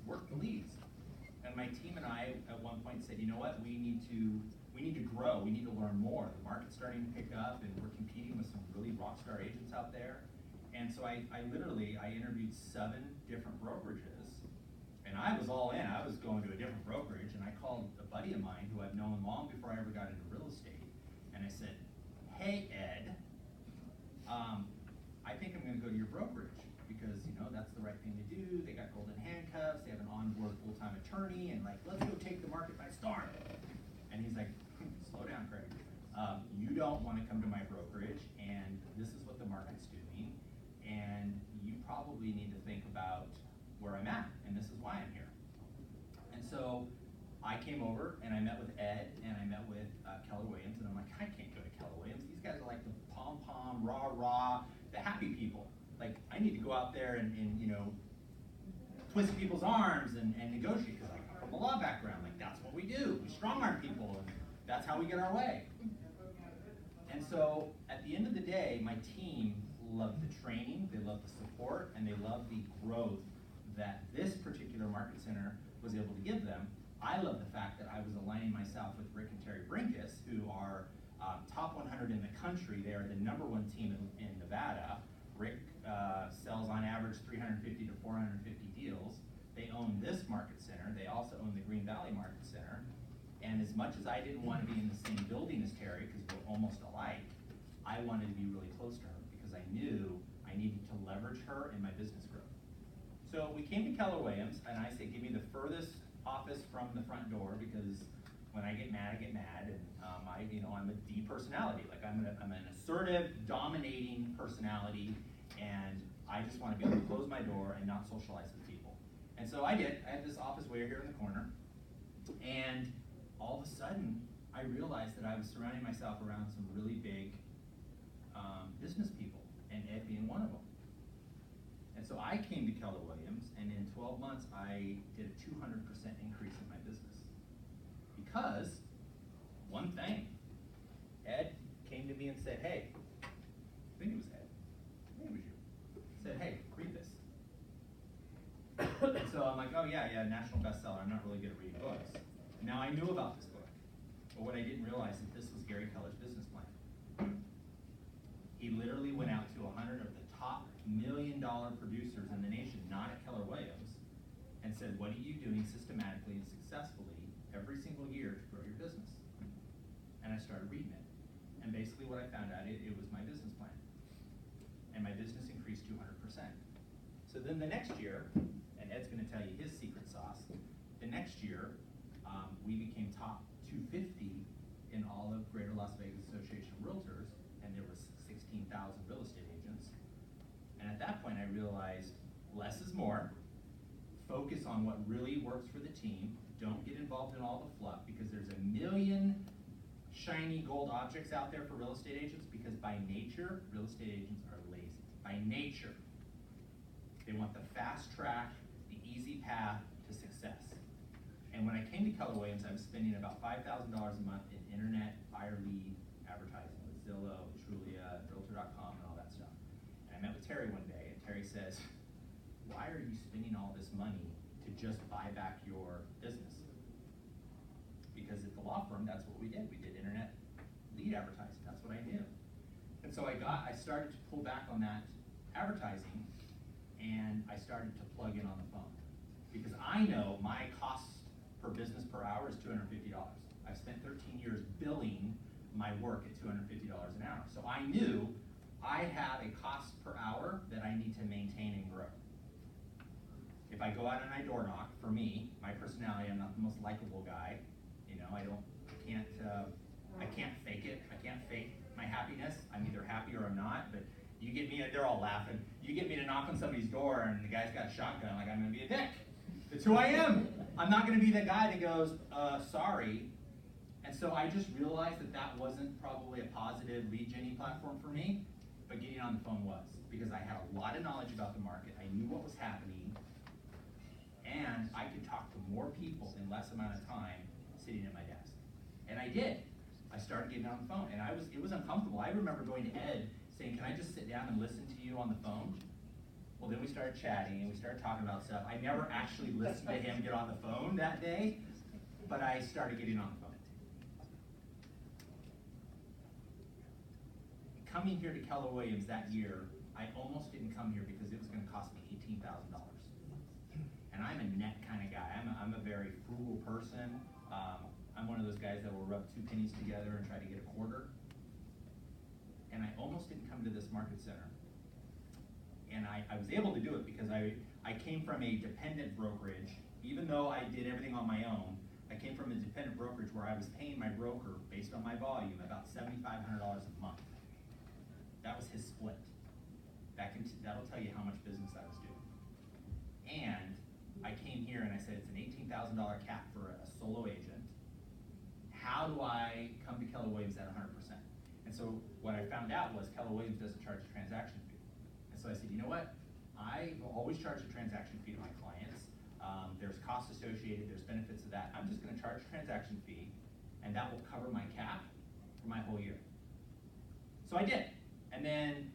work the leads. And my team and I at one point said, you know what, we need to grow, we need to learn more. The market's starting to pick up and we're competing with some really rock star agents out there. And so I interviewed 7 different brokerages, and I was all in. I was going to a different brokerage, and I called a buddy of mine who I've known long before I ever got into real estate, and I said, hey Ed, I think I'm gonna go to your brokerage because that's the right thing to do. They got golden handcuffs, they have an onboard full-time attorney, and like, let's go take the market by storm. And he's like, slow down, Craig. You don't wanna come to my brokerage, and this is what the market's doing, and you probably need to think about where I'm at, and this is why I'm here. And so I came over and I met with Ed and I met with Keller Williams, and I'm like, I can't go to Keller Williams. These guys are like the pom-pom, rah-rah, the happy people. Like, I need to go out there and twist people's arms and negotiate, because I come from a law background. Like, that's what we do. We strong-arm people, and that's how we get our way. And so at the end of the day, my team loved the training, they loved the support, and they loved the growth that this particular market center was able to give them. I love the fact that I was aligning myself with Rick and Terry Brinkus, who are top 100 in the country. They are the #1 team in Nevada. Rick sells on average 350 to 450 deals. They own this market center. They also own the Green Valley Market Center. And as much as I didn't want to be in the same building as Terry, because we're almost alike, I wanted to be really close to her because I knew I needed to leverage her in my business growth. So we came to Keller Williams, and I said, give me the furthest office from the front door, because when I get mad, and I'm a D personality. Like, I'm an assertive, dominating personality, and I just want to be able to close my door and not socialize with people. And so I did. I had this office way here in the corner, and all of a sudden, I realized that I was surrounding myself around some really big business people, and Ed being one of them. And so I came to Keller Williams, and in 12 months, I did a 200% increase in my business. Because, one thing, Ed came to me and said, hey, I think it was Ed, I think it was you, said, hey, read this. So I'm like, oh yeah, national bestseller, I'm not really good at reading books. Now I knew about this book, but what I didn't realize is this was Gary Keller's business plan. He literally went out to 100 of the top $1 million producers in the nation, not at Keller Williams, and said, what are you doing systematically and successfully every single year to grow your business? And I started reading it. And basically what I found out, it was my business plan. And my business increased 200%. So then the next year, and Ed's gonna tell you his secret sauce, the next year, we became top 250 in all of Greater Las Vegas Association of Realtors, and there was 16,000 real estate agents. And at that point I realized less is more, focus on what really works for the team, don't get involved in all the fluff, because there's a million shiny gold objects out there for real estate agents, because by nature, real estate agents are lazy. By nature. They want the fast track, the easy path to success. And when I came to Keller Williams, I was spending about $5,000 a month in internet buyer lead advertising with Zillow, Trulia, Realtor.com, and all that stuff. And I met with Terry one day, and Terry says, why are you spending all this money to just buy back your business? Because at the law firm, that's what we did. We did internet lead advertising. That's what I knew. And so I started to pull back on that advertising, and I started to plug in on the phone. Because I know my cost per business per hour is $250. I've spent 13 years billing my work at $250 an hour. So I knew I have a cost per hour that I need to maintain and grow. If I go out and I door knock, for me, my personality, I'm not the most likable guy. I can't fake it. I can't fake my happiness. I'm either happy or I'm not, but you get me, they're all laughing. You get me to knock on somebody's door and the guy's got a shotgun, like, I'm gonna be a dick. It's who I am. I'm not gonna be the guy that goes, sorry. And so I just realized that that wasn't probably a positive lead genny platform for me, but getting on the phone was, because I had a lot of knowledge about the market. I knew what was happening, and I could talk to more people in less amount of time sitting at my desk. And I did. I started getting on the phone, and it was uncomfortable. I remember going to Ed saying, can I just sit down and listen to you on the phone? Well, then we started chatting and we started talking about stuff. I never actually listened to him get on the phone that day, but I started getting on the phone. Coming here to Keller Williams that year, I almost didn't come here because it was gonna cost me $18,000. And I'm a net kind of guy. I'm a very frugal person. I'm one of those guys that will rub 2 pennies together and try to get a quarter. And I almost didn't come to this market center. And I was able to do it because I came from a dependent brokerage. Even though I did everything on my own, I came from a dependent brokerage where I was paying my broker, based on my volume, about $7,500 a month. That was his split. That'll tell you how much business I was doing. And I came here and I said, it's an $18,000 cap for a solo agent. How do I come to Keller Williams at 100%? And so what I found out was Keller Williams doesn't charge a transaction fee. And so I said, you know what? I will always charge a transaction fee to my clients. There's costs associated, there's benefits of that. I'm just gonna charge a transaction fee, and that will cover my cap for my whole year. So I did. And then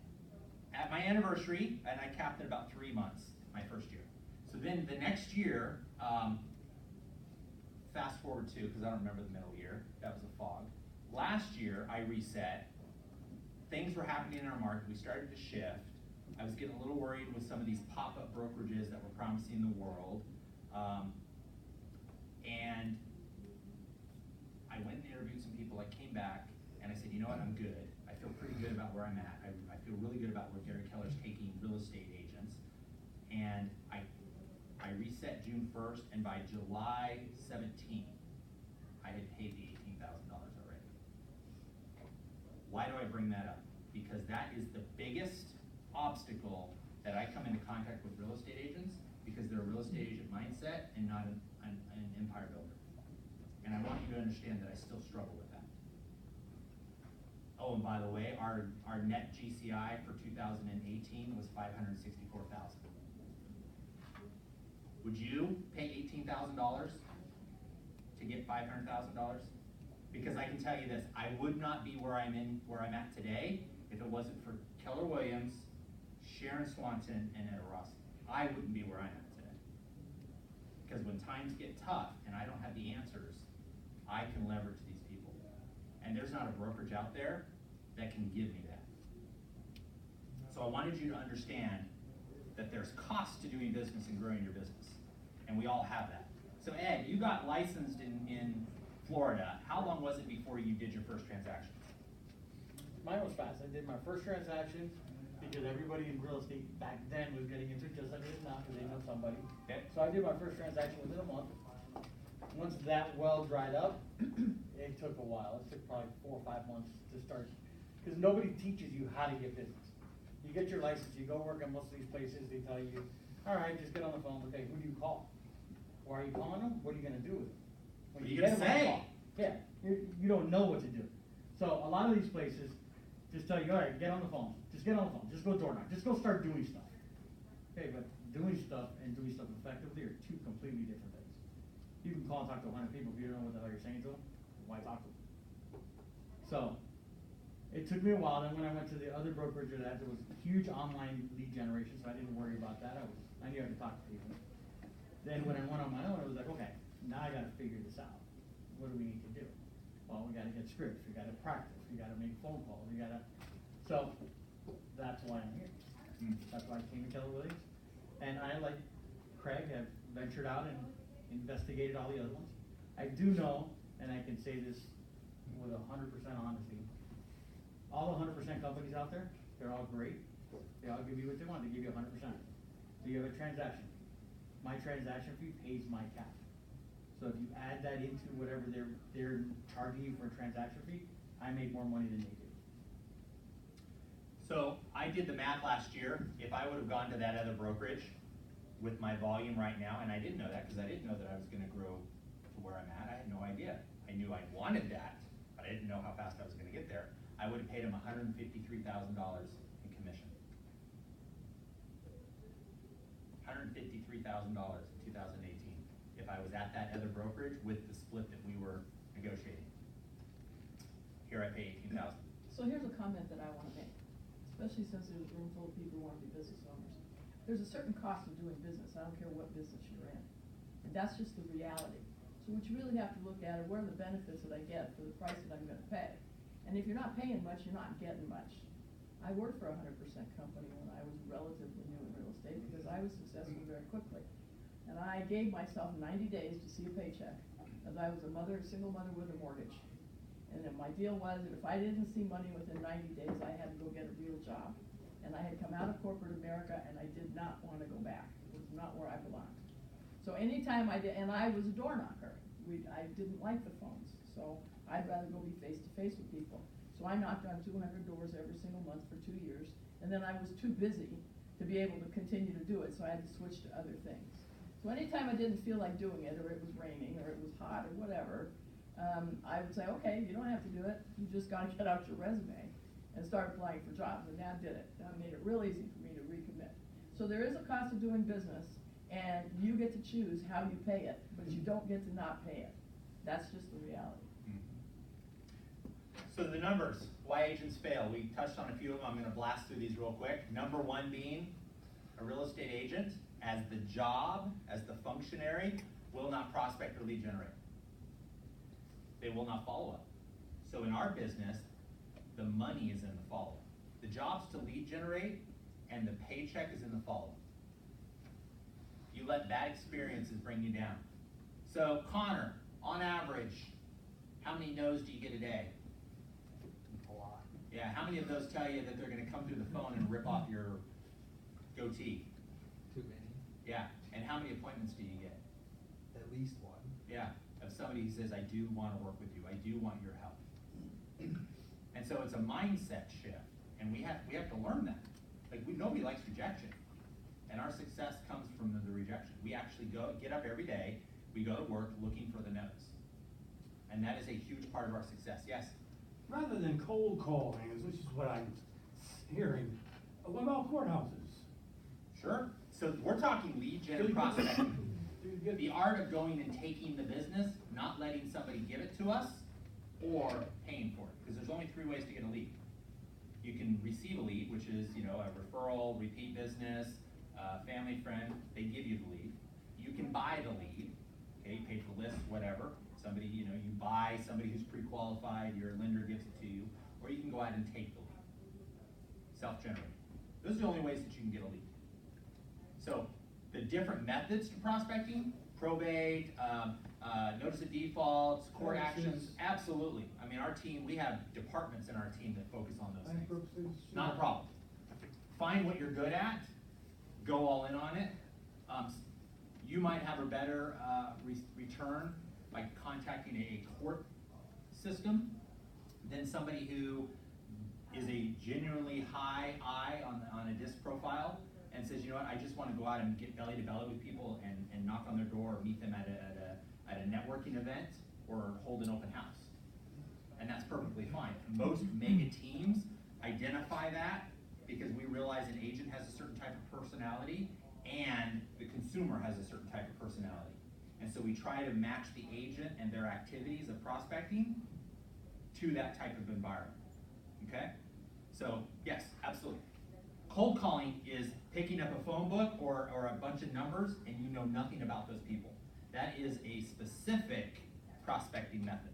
at my anniversary, and I capped it about 3 months, my first year. So then the next year, fast forward to, because I don't remember the middle year, that was a fog. Last year, I reset. Things were happening in our market, we started to shift. I was getting a little worried with some of these pop-up brokerages that were promising the world. And I went and interviewed some people, I came back, and I said, you know what, I'm good. I feel pretty good about where I'm at. I feel really good about where Gary Keller's taking real estate agents. And I reset June 1st, and by July 17th, I had paid the $18,000 already. Why do I bring that up? Because that is the biggest obstacle that I come into contact with real estate agents, because they're a real estate agent mindset and not an empire builder. And I want you to understand that I still struggle with that. Oh, and by the way, our net GCI for 2018 was $564,000. Would you pay $18,000 to get $500,000? Because I can tell you this, I would not be where I'm at today if it wasn't for Keller Williams, Sharon Swanton, and Etta Rossi. I wouldn't be where I'm at today. Because when times get tough and I don't have the answers, I can leverage these people. And there's not a brokerage out there that can give me that. So I wanted you to understand that there's cost to doing business and growing your business. And we all have that. So Ed, you got licensed in Florida. How long was it before you did your first transaction? Mine was fast. I did my first transaction because everybody in real estate back then was getting into it just like it is now because they know somebody. Okay. So I did my first transaction within a month. Once that well dried up, it took a while. It took probably 4 or 5 months to start, because nobody teaches you how to get business. You get your license, you go work at most of these places, they tell you, all right, just get on the phone. Okay, who do you call? Why are you calling them? What are you gonna do with them? What are you gonna get them on the say? phone, yeah, you don't know what to do. So a lot of these places just tell you, all right, get on the phone. Just get on the phone. Just go door knock. Just go start doing stuff. Okay, but doing stuff and doing stuff effectively are 2 completely different things. You can call and talk to 100 people if you don't know what the hell you're saying to them. Why talk to them? So it took me a while. Then when I went to the other brokerage that there was huge online lead generation, so I didn't worry about that. I knew I could talk to people. Then when I went on my own, I was like, okay, now I got to figure this out. What do we need to do? Well, we got to get scripts. We got to practice. We got to make phone calls. We got to. So that's why I'm here. That's why I came to Keller Williams. And I, like Craig, have ventured out and investigated all the other ones. I do know, and I can say this with 100% honesty, all the 100% companies out there, they're all great. They all give you what they want. They give you 100%. So you have a transaction fee. My transaction fee pays my cap. So if you add that into whatever they're charging you for a transaction fee, I make more money than they do. So I did the math last year. If I would have gone to that other brokerage with my volume right now, and I didn't know that because I didn't know that I was gonna grow to where I'm at. I had no idea. I knew I wanted that, but I didn't know how fast I was gonna get there. I would have paid him $153,000 in commission. $153,000 in 2018 if I was at that other brokerage with the split that we were negotiating. Here I pay $18,000. So here's a comment that I want to make, especially since there's a room full of people who want to be business owners. there's a certain cost of doing business, I don't care what business you're in. And that's just the reality. So what you really have to look at are what are the benefits that I get for the price that I'm gonna pay. And if you're not paying much, you're not getting much. I worked for a 100% company when I was relatively new in real estate because I was successful very quickly. And I gave myself 90 days to see a paycheck, as I was a mother, a single mother with a mortgage. And then my deal was that if I didn't see money within 90 days, I had to go get a real job. And I had come out of corporate America and I did not want to go back. It was not where I belonged. So anytime I did, and I was a door knocker. I didn't like the phones, so I'd rather go be face to face with people. So I knocked on 200 doors every single month for 2 years, and then I was too busy to be able to continue to do it, so I had to switch to other things. So anytime I didn't feel like doing it, or it was raining, or it was hot, or whatever, I would say, okay, you don't have to do it, you just gotta get out your resume and start applying for jobs, and that did it. That made it real easy for me to recommit. So there is a cost of doing business, and you get to choose how you pay it, but you don't get to not pay it. That's just the reality. So the numbers, why agents fail. We touched on a few of them. I'm going to blast through these real quick. Number one being a real estate agent, as the job, as the functionary, will not prospect or lead generate. They will not follow up. So in our business, the money is in the follow-up. The job's to lead generate, and the paycheck is in the follow-up. You let bad experiences bring you down. So Connor, on average, how many no's do you get a day? A lot. Yeah, how many of those tell you that they're gonna come through the phone and rip off your goatee? Too many. Yeah, and how many appointments do you get? At least one. Yeah, of somebody who says, I do wanna work with you, I do want your help. And so it's a mindset shift, and we have to learn that. Like, nobody likes rejection. And our success comes from the rejection. We actually get up every day, we go to work looking for the no's. And that is a huge part of our success. Yes? Rather than cold calling, which is what I'm hearing, what about courthouses? Sure. So we're talking lead gen and prospecting. The art of going and taking the business, not letting somebody give it to us, or paying for it. Because there's only 3 ways to get a lead. You can receive a lead, which is, a referral, repeat business, family, friend, they give you the lead. You can buy the lead, okay, pay for the list, whatever. Somebody, you buy somebody who's pre-qualified, your lender gives it to you, or you can go out and take the lead. Self-generated. Those are the only ways that you can get a lead. So, the different methods to prospecting, probate, notice of defaults, court actions, absolutely. I mean, our team, we have departments in our team that focus on those things. Bankruptcies. Not a problem. Find what you're good at, go all in on it. You might have a better return by contacting a court system than somebody who is a genuinely high eye on a disc profile and says, you know what, I just want to go out and get belly to belly with people and knock on their door or meet them at a networking event or hold an open house. And that's perfectly fine. Most mega teams identify that because we realize an agent has a certain type of personality and the consumer has a certain type of personality. And so we try to match the agent and their activities of prospecting to that type of environment, okay? So, yes, absolutely. Cold calling is picking up a phone book or a bunch of numbers and you know nothing about those people. That is a specific prospecting method.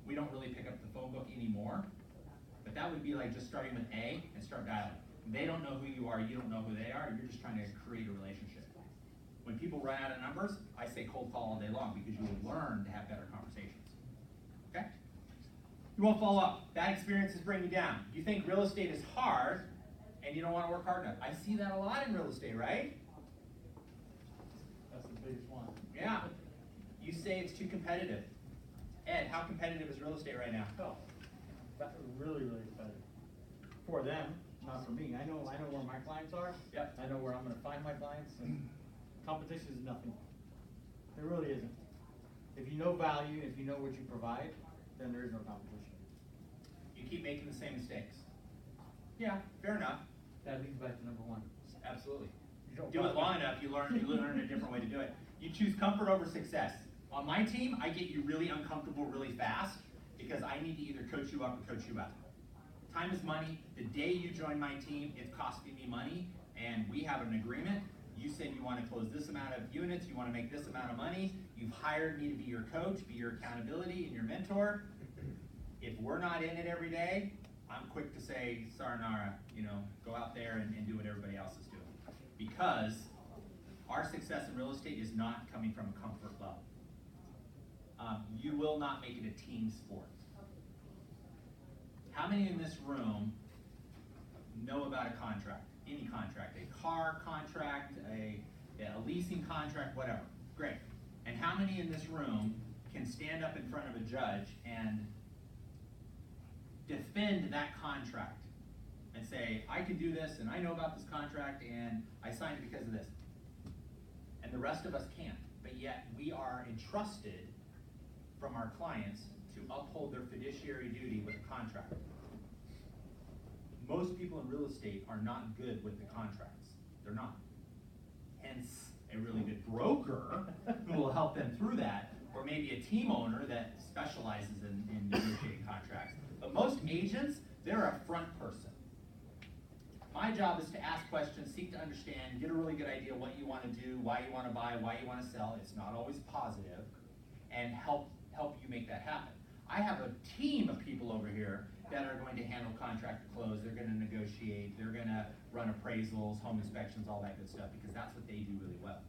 We don't really pick up the phone book anymore, but that would be like just starting with A and start dialing. They don't know who you are, you don't know who they are, you're just trying to create a relationship. When people run out of numbers, I say cold call all day long because you will learn to have better conversations. Okay? You won't follow up. Bad experiences bring you down. You think real estate is hard and you don't want to work hard enough. I see that a lot in real estate, right? That's the biggest one. Yeah. You say it's too competitive. Ed, how competitive is real estate right now? Oh, that's really, really competitive. For them, not for me. I know where my clients are. Yep. I know where I'm gonna find my clients, and competition is nothing. There really isn't. If you know value, if you know what you provide, then there is no competition. You keep making the same mistakes. Yeah, fair enough. That leads back to number one. Absolutely. You don't Do it long enough, you learn a different way to do it. You choose comfort over success. On my team, I get you really uncomfortable really fast because I need to either coach you up or coach you out. Time is money. The day you join my team, it's costing me money, and we have an agreement. You said you want to close this amount of units, you want to make this amount of money. You've hired me to be your coach, be your accountability and your mentor. If we're not in it every day, I'm quick to say, sayonara, go out there and do what everybody else is doing. Because our success in real estate is not coming from a comfort level. You will not make it a team sport. How many in this room know about a contract? Any contract, a car contract, a leasing contract, whatever. Great. And how many in this room can stand up in front of a judge and defend that contract and say, I can do this and I know about this contract and I signed it because of this? And the rest of us can't. But yet we are entrusted from our clients to uphold their fiduciary duty with a contract. Most people in real estate are not good with the contracts. They're not. Hence, a really good broker who will help them through that, or maybe a team owner that specializes in negotiating contracts. But most agents, they're a front person. My job is to ask questions, seek to understand, get a really good idea what you want to do, why you want to buy, why you want to sell. It's not always positive, and help you make that happen. I have a team of people over here that are going to handle contract to close. They're going to negotiate. They're going to run appraisals, home inspections, all that good stuff, because that's what they do really well.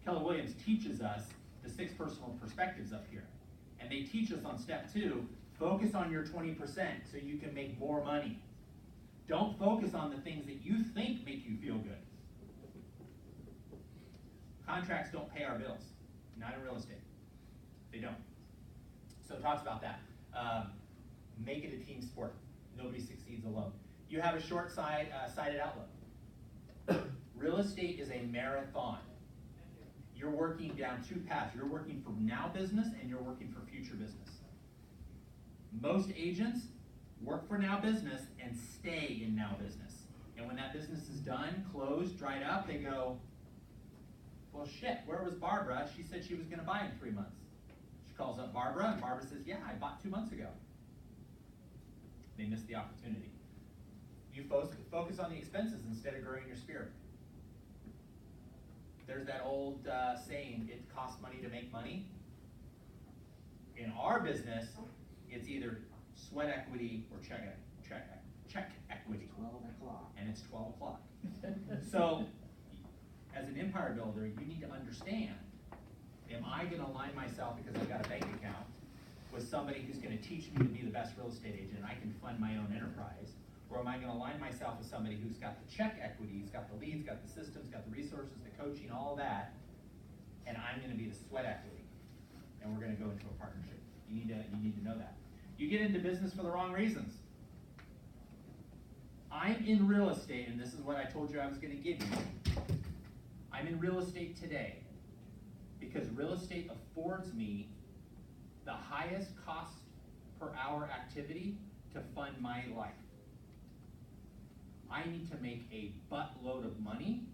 Keller Williams teaches us the 6 personal perspectives up here. And they teach us on step 2, focus on your 20% so you can make more money. Don't focus on the things that you think make you feel good. Contracts don't pay our bills, not in real estate. They don't. So it talks about that. Make it a team sport. Nobody succeeds alone. You have a short-sighted outlook. Real estate is a marathon. You're working down 2 paths. You're working for now business and you're working for future business. Most agents work for now business and stay in now business. And when that business is done, closed, dried up, they go, well, shit, where was Barbara? She said she was going to buy in 3 months. She calls up Barbara, and Barbara says, yeah, I bought 2 months ago. They missed the opportunity. You focus on the expenses instead of growing your spirit. There's that old saying, it costs money to make money. In our business, it's either sweat equity or check equity. 12 o'clock. And it's 12 o'clock. So, as an empire builder, you need to understand, am I going to align myself because I've got a bank account with somebody who's going to teach me to be the best real estate agent and I can fund my own enterprise? Or am I going to align myself with somebody who's got the check equity, he's got the leads, got the systems, got the resources, the coaching, all that, and I'm going to be the sweat equity, and we're going to go into a partnership. You need to know that. You get into business for the wrong reasons. I'm in real estate, and this is what I told you I was going to give you. I'm in real estate today because real estate affords me the highest cost per hour activity to fund my life. I need to make a buttload of money,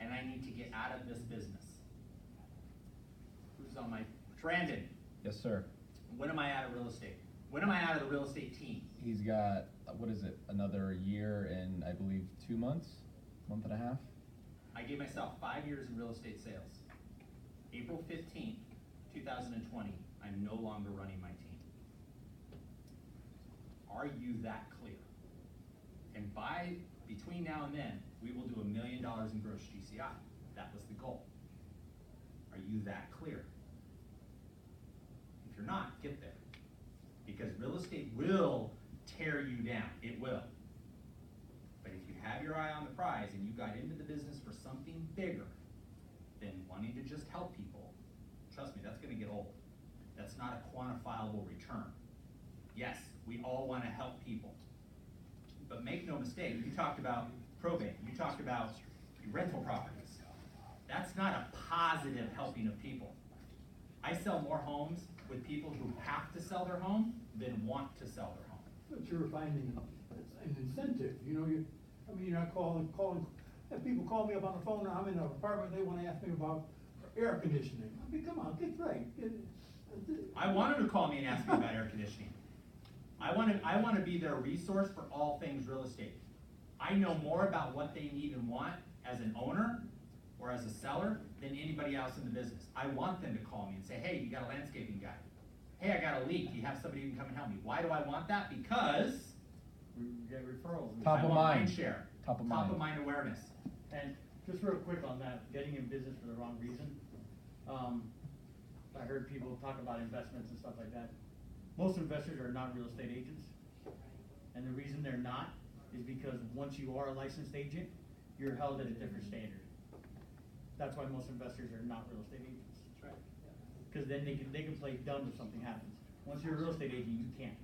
and I need to get out of this business. Who's on my, Brandon, Yes, sir. when am I out of real estate? When am I out of the real estate team? He's got, what is it, another year and I believe 2 months, month and a half? I gave myself 5 years in real estate sales. April 15th, 2020, I'm no longer running my team. Are you that clear? And between now and then, we will do $1 million in gross GCI. That was the goal. Are you that clear? If you're not, get there. Because real estate will tear you down. It will. But if you have your eye on the prize and you got into the business for something bigger than wanting to just help people, trust me, that's going to get old. That's not a quantifiable return. Yes, we all want to help people. But make no mistake, you talked about probate, you talked about rental properties. That's not a positive helping of people. I sell more homes with people who have to sell their home than want to sell their home. But you're finding an incentive, you're calling, have people call me up on the phone, I'm in an apartment, they wanna ask me about air conditioning. I mean, come on, get right. I want them to call me and ask me about air conditioning. I wanna be their resource for all things real estate. I know more about what they need and want as an owner or as a seller than anybody else in the business. I want them to call me and say, hey, you got a landscaping guy. Hey, I got a leak, do you have somebody who can come and help me? Why do I want that? Because We get referrals. Top I of want mind. mind share. Top of Top of mind. mind awareness. And just real quick on that, getting in business for the wrong reason. I heard people talk about investments and stuff like that. Most investors are not real estate agents. And the reason they're not is because once you are a licensed agent, you're held at a different standard. That's why most investors are not real estate agents. That's right. Cause then they can play dumb if something happens. Once you're a real estate agent, you can't.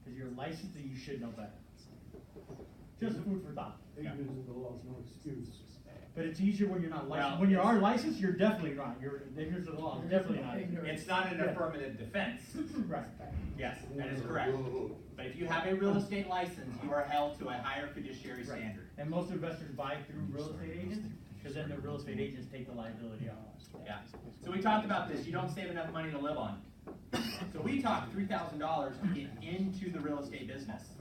Cause you're licensed and you should know better. Just food for thought. Ignorance of the law is no excuse. But it's easier when you're not Well, licensed. When you it's- are licensed, you're definitely not. You're, ignorance of the law is definitely not. It's not an Yeah. affirmative defense. Right. Yes, that is correct. But if you have a real estate license, you are held to a higher fiduciary Right. standard. And most investors buy through real estate agents, cause then the real estate agents take the liability off. Yeah. So we talked about this, you don't save enough money to live on. So we talked $3,000 to get into the real estate business.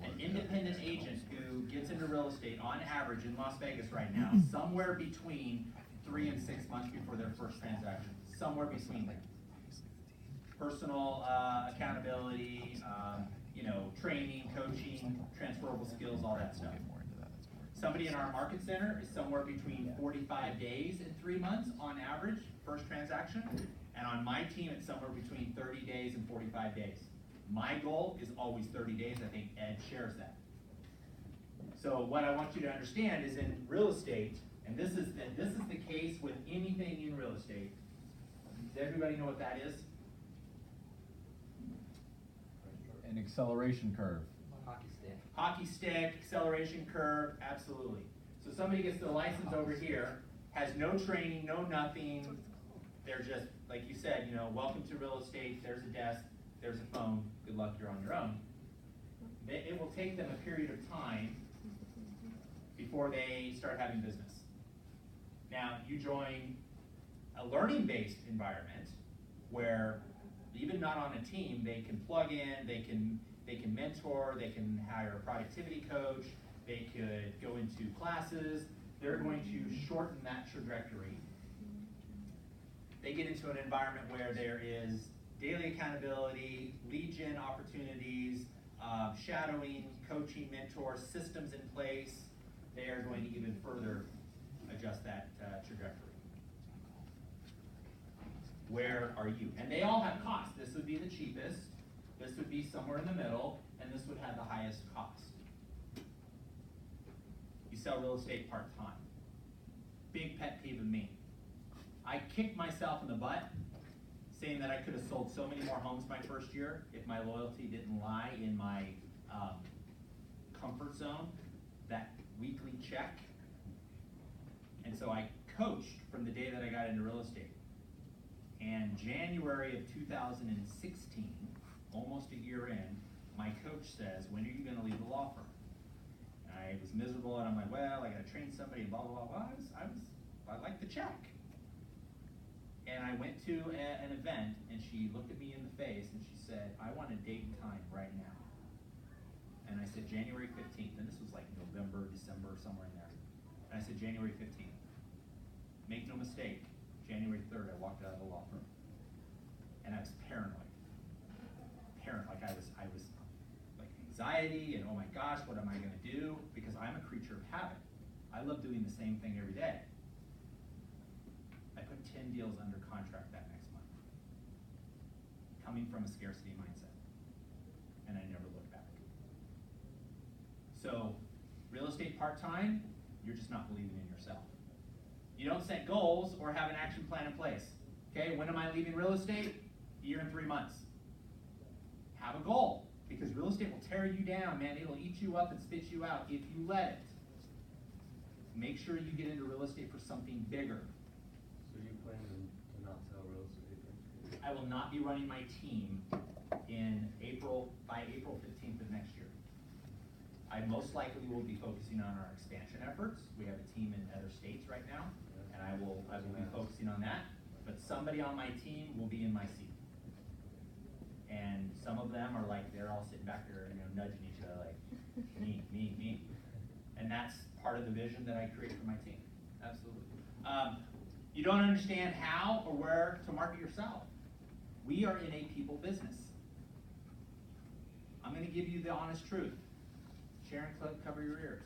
An independent agent who gets into real estate on average in Las Vegas right now, somewhere between 3 and 6 months before their first transaction, somewhere between there. Personal accountability, training, coaching, transferable skills, all that stuff. Somebody in our market center is somewhere between 45 days and 3 months on average, first transaction. And on my team, it's somewhere between 30 days and 45 days. My goal is always 30 days, I think Ed shares that. So what I want you to understand is in real estate, and this is the case with anything in real estate. Does everybody know what that is? An acceleration curve. Hockey stick. Hockey stick, acceleration curve, absolutely. So somebody gets their license over here, has no training, no nothing. They're just, like you said, welcome to real estate, there's a desk, there's a phone, good luck, you're on your own. It will take them a period of time before they start having business. Now, you join a learning-based environment where even not on a team, they can plug in, they can mentor, they can hire a productivity coach, they could go into classes. They're going to shorten that trajectory. They get into an environment where there is daily accountability, lead gen opportunities, shadowing, coaching, mentors, systems in place. They are going to even further adjust that trajectory. Where are you? And they all have costs. This would be the cheapest, this would be somewhere in the middle, and this would have the highest cost. You sell real estate part-time. Big pet peeve of me. I kicked myself in the butt saying that I could have sold so many more homes my first year if my loyalty didn't lie in my comfort zone, that weekly check. And so I coached from the day that I got into real estate. And January of 2016, almost a year in, my coach says, when are you gonna leave the law firm? And I was miserable and I'm like, well, I gotta train somebody and blah, blah, blah. I liked the check. And I went to an event and she looked at me in the face and she said, I want a date and time right now. And I said, January 15th, and this was like November, December, somewhere in there. And I said, January 15th. Make no mistake, January 3rd, I walked out of the law firm. And I was paranoid. Like I was like anxiety and oh my gosh, what am I gonna do? Because I'm a creature of habit. I love doing the same thing every day. I put 10 deals under contract that next month. Coming from a scarcity mindset. And I never looked back. So, real estate part-time, you're just not believing in yourself. You don't set goals or have an action plan in place. Okay, when am I leaving real estate? A year and 3 months. Have a goal, because real estate will tear you down, man. It'll eat you up and spit you out if you let it. Make sure you get into real estate for something bigger. So you plan to not sell real estate? I will not be running my team by April 15th of next year. I most likely will be focusing on our expansion efforts. We have a team in other states right now, and I will be focusing on that. But somebody on my team will be in my seat. And some of them are like, they're all sitting back there, you know, nudging each other like, me. And that's part of the vision that I create for my team, absolutely. You don't understand how or where to market yourself. We are in a people business. I'm gonna give you the honest truth. Sharon, cover your ears.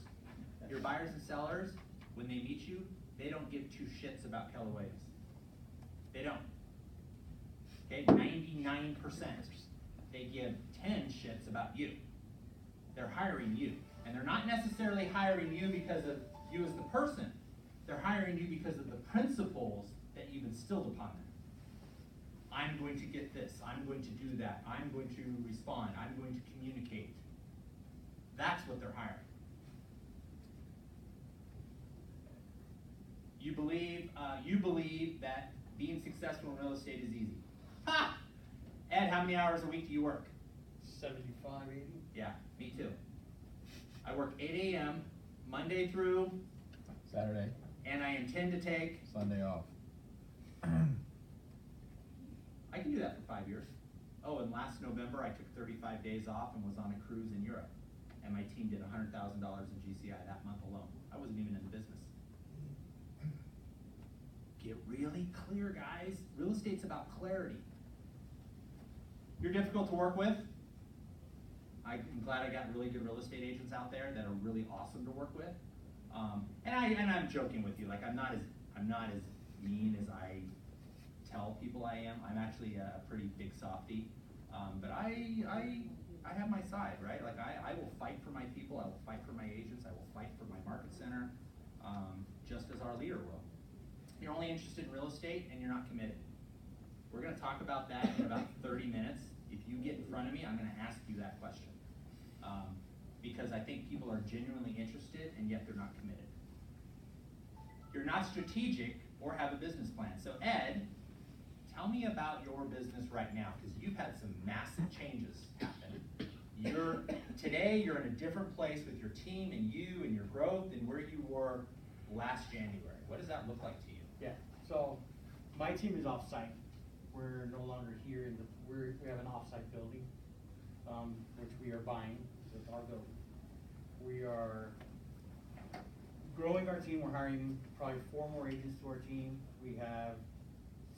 Your buyers and sellers, when they meet you, they don't give two shits about Keller Williams. They don't. Okay, 99%. They give 10 shits about you. They're hiring you. And they're not necessarily hiring you because of you as the person. They're hiring you because of the principles that you've instilled upon them. I'm going to get this. I'm going to do that. I'm going to respond. I'm going to communicate. That's what they're hiring. You believe that being successful in real estate is easy. Ha! Ed, how many hours a week do you work? 75, 80? Yeah, me too. I work 8 a.m. Monday through, Saturday, and I intend to take, Sunday off. I can do that for 5 years. Oh, and last November, I took 35 days off and was on a cruise in Europe. And my team did $100,000 in GCI that month alone. I wasn't even in the business. Get really clear, guys. Real estate's about clarity. You're difficult to work with. I'm glad I got really good real estate agents out there that are really awesome to work with. And I'm joking with you. Like I'm not as mean as I tell people I am. I'm actually a pretty big softie. But I have my side, right? Like I will fight for my people. I will fight for my agents. I will fight for my market center, just as our leader will. You're only interested in real estate and you're not committed. We're going to talk about that in about 30 minutes. If you get in front of me, I'm going to ask you that question. Because I think people are genuinely interested and yet they're not committed. You're not strategic or have a business plan. So Ed, tell me about your business right now, because you've had some massive changes happen. Today you're in a different place with your team and you and your growth than where you were last January. What does that look like to you? Yeah, so my team is off-site. We're no longer here we have an off-site building, which we are buying. It's our building. We are growing our team. We're hiring probably 4 more agents to our team. We have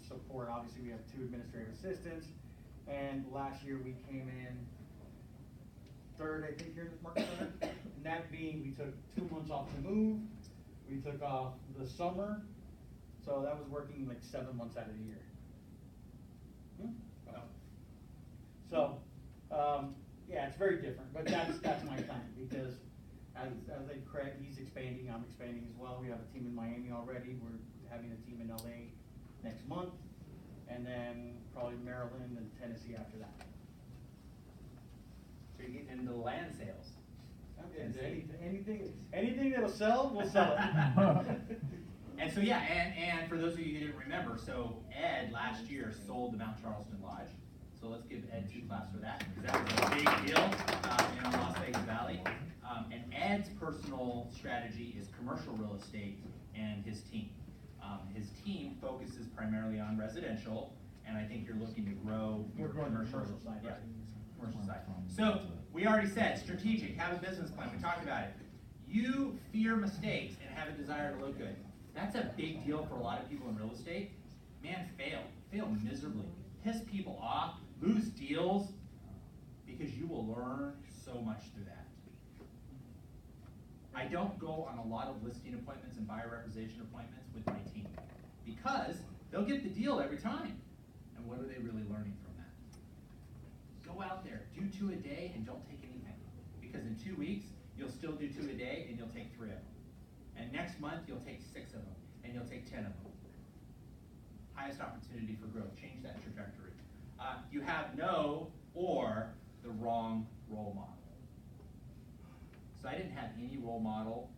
support. Obviously, we have 2 administrative assistants. And last year we came in 3rd, I think, here in this market center. And that being, we took 2 months off to move. We took off the summer. So that was working like 7 months out of the year. So, yeah, it's very different, but that's my plan, because as Craig, he's expanding, I'm expanding as well. We have a team in Miami already. We're having a team in LA next month, and then probably Maryland and Tennessee after that. So you're getting into land sales. Anything that'll sell, we'll sell it. And so yeah, and for those of you who didn't remember, so Ed last year sold the Mount Charleston Lodge. So let's give Ed 2 claps for that, because that was a big deal in Las Vegas Valley. And Ed's personal strategy is commercial real estate and his team. His team focuses primarily on residential, and I think you're looking to grow your We're growing the commercial side, Yeah, right? commercial side. So we already said strategic, have a business plan. We talked about it. You fear mistakes and have a desire to look good. That's a big deal for a lot of people in real estate. Man, fail miserably, piss people off, lose deals, because you will learn so much through that. I don't go on a lot of listing appointments and buyer representation appointments with my team, because they'll get the deal every time. And what are they really learning from that? Go out there, do 2 a day and don't take anything. Because in 2 weeks, you'll still do 2 a day and you'll take 3 of them. And next month, you'll take 6 of them and you'll take 10 of them. Highest opportunity for growth, change that trajectory. You have no or the wrong role model. So I didn't have any role model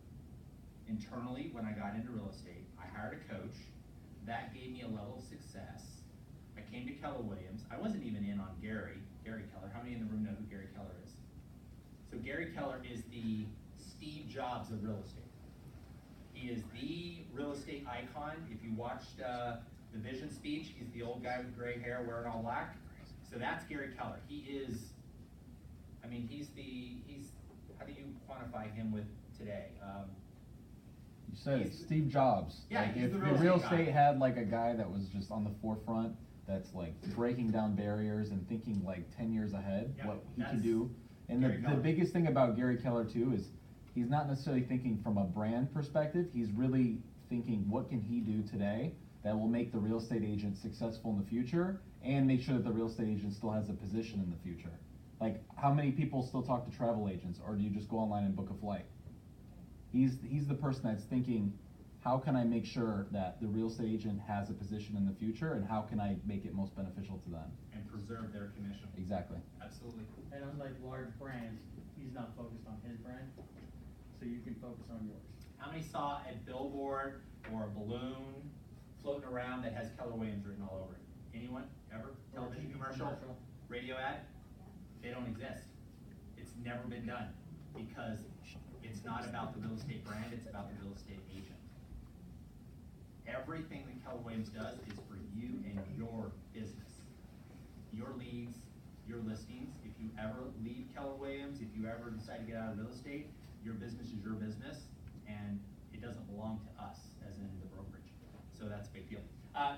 internally when I got into real estate. I hired a coach. That gave me a level of success. I came to Keller Williams. I wasn't even in on Gary Keller. How many in the room know who Gary Keller is? So Gary Keller is the Steve Jobs of real estate. He is the real estate icon. If you watched the Vision speech, he's the old guy with gray hair wearing all black. So So that's Gary Keller. He is, I mean, he's, how do you quantify him with today? You said it, He's- Steve Jobs. Yeah, Like, he's if the the real real estate guy. estate had like a guy that was just on the forefront, that's like breaking down barriers and thinking like 10 years ahead, Yeah, what he that's can do. And Gary the Keller. biggest thing about Gary Keller too is he's not necessarily thinking from a brand perspective, he's really thinking what can he do today that will make the real estate agent successful in the future and make sure that the real estate agent still has a position in the future. Like, how many people still talk to travel agents, or do you just go online and book a flight? He's the person that's thinking, how can I make sure that the real estate agent has a position in the future, and how can I make it most beneficial to them? And preserve their commission. Exactly. Absolutely. And unlike large brands, he's not focused on his brand, so you can focus on yours. How many saw a billboard or a balloon floating around that has Keller Williams written all over it? Anyone, ever? Television commercial, radio ad? They don't exist. It's never been done, because it's not about the real estate brand, it's about the real estate agent. Everything that Keller Williams does is for you and your business. Your leads, your listings. If you ever leave Keller Williams, if you ever decide to get out of real estate, your business is your business, and it doesn't belong to us, as in the brokerage. So that's a big deal.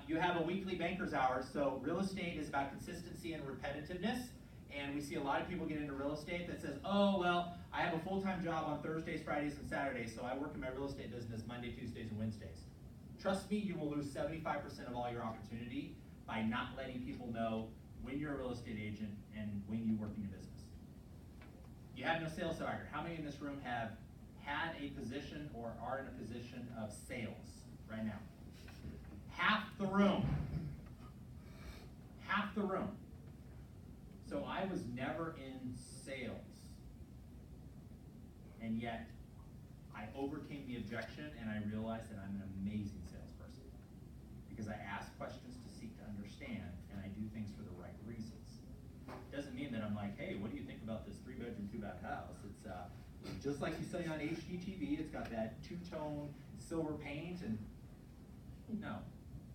You have a weekly banker's hour, so real estate is about consistency and repetitiveness. And we see a lot of people get into real estate that says, oh, well, I have a full-time job on Thursdays, Fridays, and Saturdays, so I work in my real estate business Monday, Tuesdays, and Wednesdays. Trust me, you will lose 75% of all your opportunity by not letting people know when you're a real estate agent and when you work in your business. You have no sales target. How many in this room have had a position or are in a position of sales right now? Half the room. Half the room. So I was never in sales. And yet, I overcame the objection and I realized that I'm an amazing salesperson. Because I ask questions to seek to understand, and I do things for the right reasons. Doesn't mean that I'm like, hey, what do you think about this 3-bedroom, 2-bath house? It's just like you see on HGTV, it's got that two-tone silver paint, and no.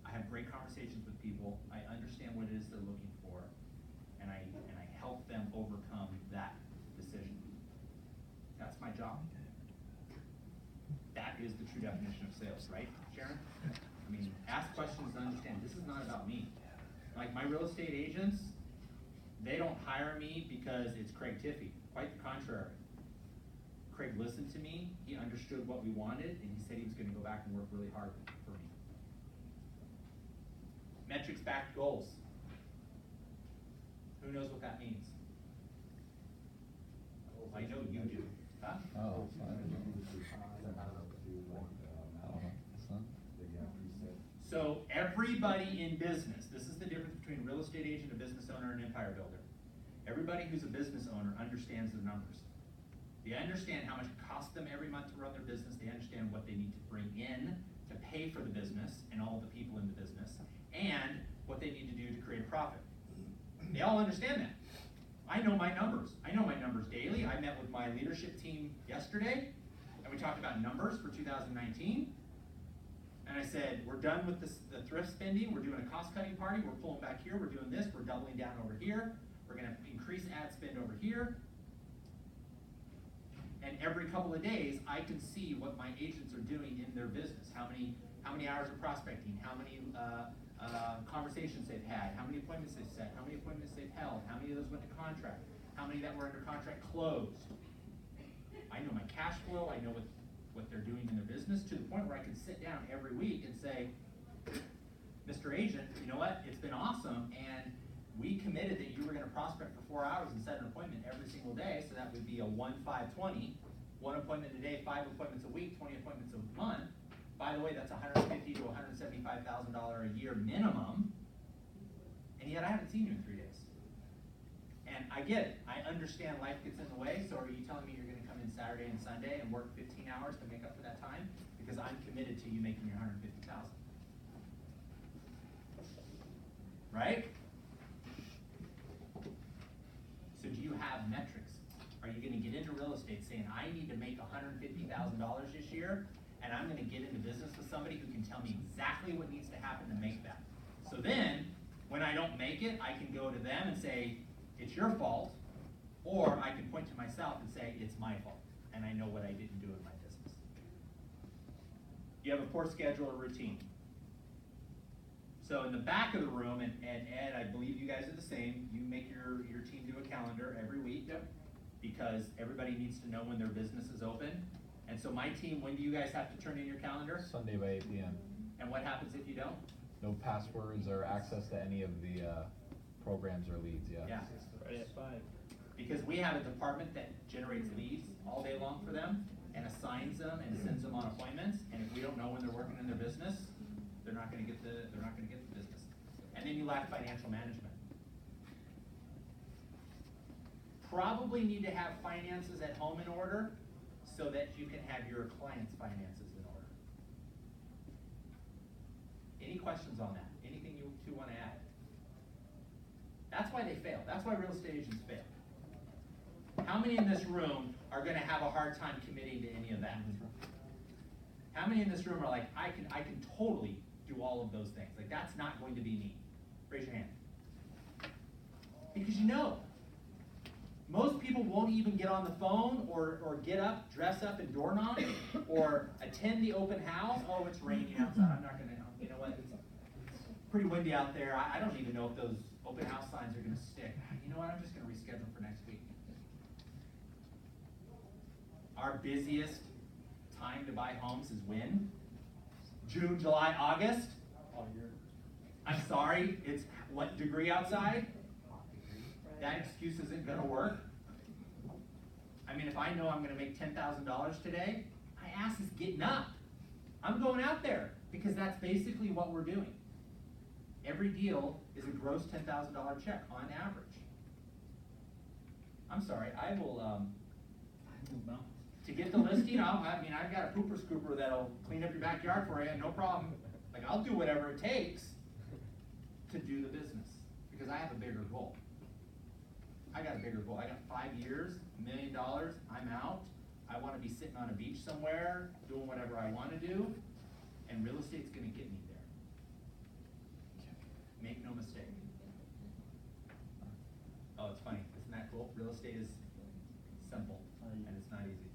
I have great conversations with people, I understand what it is they're looking for, and I help them overcome that decision. That's my job. That is the true definition of sales, right, Sharon? I mean, ask questions and understand, this is not about me. Like, my real estate agents, they don't hire me because it's Craig Tiffey, quite the contrary. Craig listened to me, he understood what we wanted, and he said he was gonna go back and work really hard for me. Metrics-backed goals. Who knows what that means? I know you do. Huh? Oh, fine. So everybody in business, this is the difference between a real estate agent, a business owner, and an empire builder. Everybody who's a business owner understands the numbers. They understand how much it costs them every month to run their business. They understand what they need to bring in to pay for the business and all the people in the business, and what they need to do to create a profit. They all understand that. I know my numbers. I know my numbers daily. I met with my leadership team yesterday, and we talked about numbers for 2019. And I said, we're done with the thrift spending. We're doing a cost-cutting party. We're pulling back here. We're doing this. We're doubling down over here. We're going to increase ad spend over here. And every couple of days, I can see what my agents are doing in their business. How many hours of prospecting? How many conversations they've had? How many appointments they've set? How many appointments they've held? How many of those went to contract? How many that were under contract closed? I know my cash flow. I know what they're doing in their business, to the point where I can sit down every week and say, Mr. Agent, you know what? It's been awesome, and we committed that you were going to prospect for 4 hours and set an appointment every single day, so that would be a 1-5-20, 1 appointment a day, 5 appointments a week, 20 appointments a month. By the way, that's $150,000 to $175,000 a year minimum, and yet I haven't seen you in 3 days. And I get it. I understand life gets in the way, so are you telling me you're going to come in Saturday and Sunday and work 15 hours to make up for that time? Because I'm committed to you making your $150,000. Right? So do you have metrics? Are you going to get into real estate saying, I need to make $150,000 this year, and I'm going to get into business with somebody who can tell me exactly what needs to happen to make that? So then, When I don't make it, I can go to them and say, it's your fault, or I can point to myself and say, it's my fault, and I know what I didn't do in my business. You have a poor schedule or routine. So in the back of the room, and Ed, I believe you guys are the same, you make your team do a calendar every week. Yep. Because everybody needs to know when their business is open. And so my team, when do you guys have to turn in your calendar? Sunday by 8 p.m. And what happens if you don't? No passwords or access to any of the programs or leads, yeah. Yeah. Right at 5. Because we have a department that generates leads all day long for them and assigns them and sends them on appointments. And if we don't know when they're working in their business, they're not gonna get the business. And then you lack financial management. Probably need to have finances at home in order so that you can have your clients' finances in order. Any questions on that? Anything you two want to add? That's why they fail. That's why real estate agents fail. How many in this room are going to have a hard time committing to any of that? How many in this room are like, I can totally do all of those things? Like, that's not going to be me. Raise your hand. Because you know. Most people won't even get on the phone or get up, dress up and door knock or attend the open house. Oh, it's raining outside. I'm not gonna, you know what? It's pretty windy out there. I don't even know if those open house signs are gonna stick. You know what? I'm just gonna reschedule for next week. Our busiest time to buy homes is when? June, July, August? All year. I'm sorry, it's what degree outside? That excuse isn't gonna work. I mean, if I know I'm gonna make $10,000 today, my ass is getting up. I'm going out there because that's basically what we're doing. Every deal is a gross $10,000 check on average. I'm sorry, I will, to get the listing, I've got a pooper scooper that'll clean up your backyard for you, no problem. Like, I'll do whatever it takes to do the business because I have a bigger goal. I got a bigger goal. I got 5 years, $1 million, I'm out. I wanna be sitting on a beach somewhere, doing whatever I wanna do, and real estate's gonna get me there. Make no mistake. Oh, it's funny, isn't that cool? Real estate is simple, and it's not easy.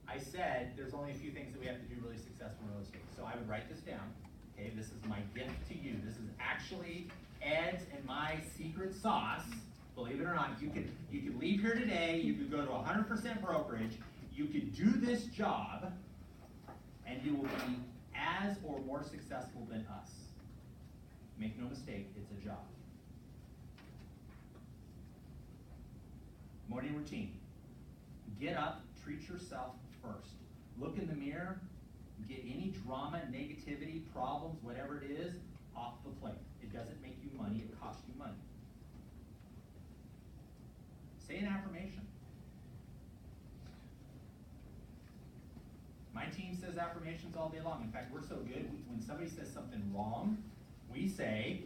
I said there's only a few things that we have to do really successful in real estate. So I would write this down, okay? This is my gift to you. This is actually Ed's and my secret sauce. Believe it or not, you could leave here today, you could go to 100% brokerage, you could do this job, and you will be as or more successful than us. Make no mistake, it's a job. Morning routine. Get up, treat yourself first. Look in the mirror, get any drama, negativity, problems, whatever it is, off the plate. It doesn't make you money, it costs you money. Say an affirmation. My team says affirmations all day long. In fact, we're so good, when somebody says something wrong, we say,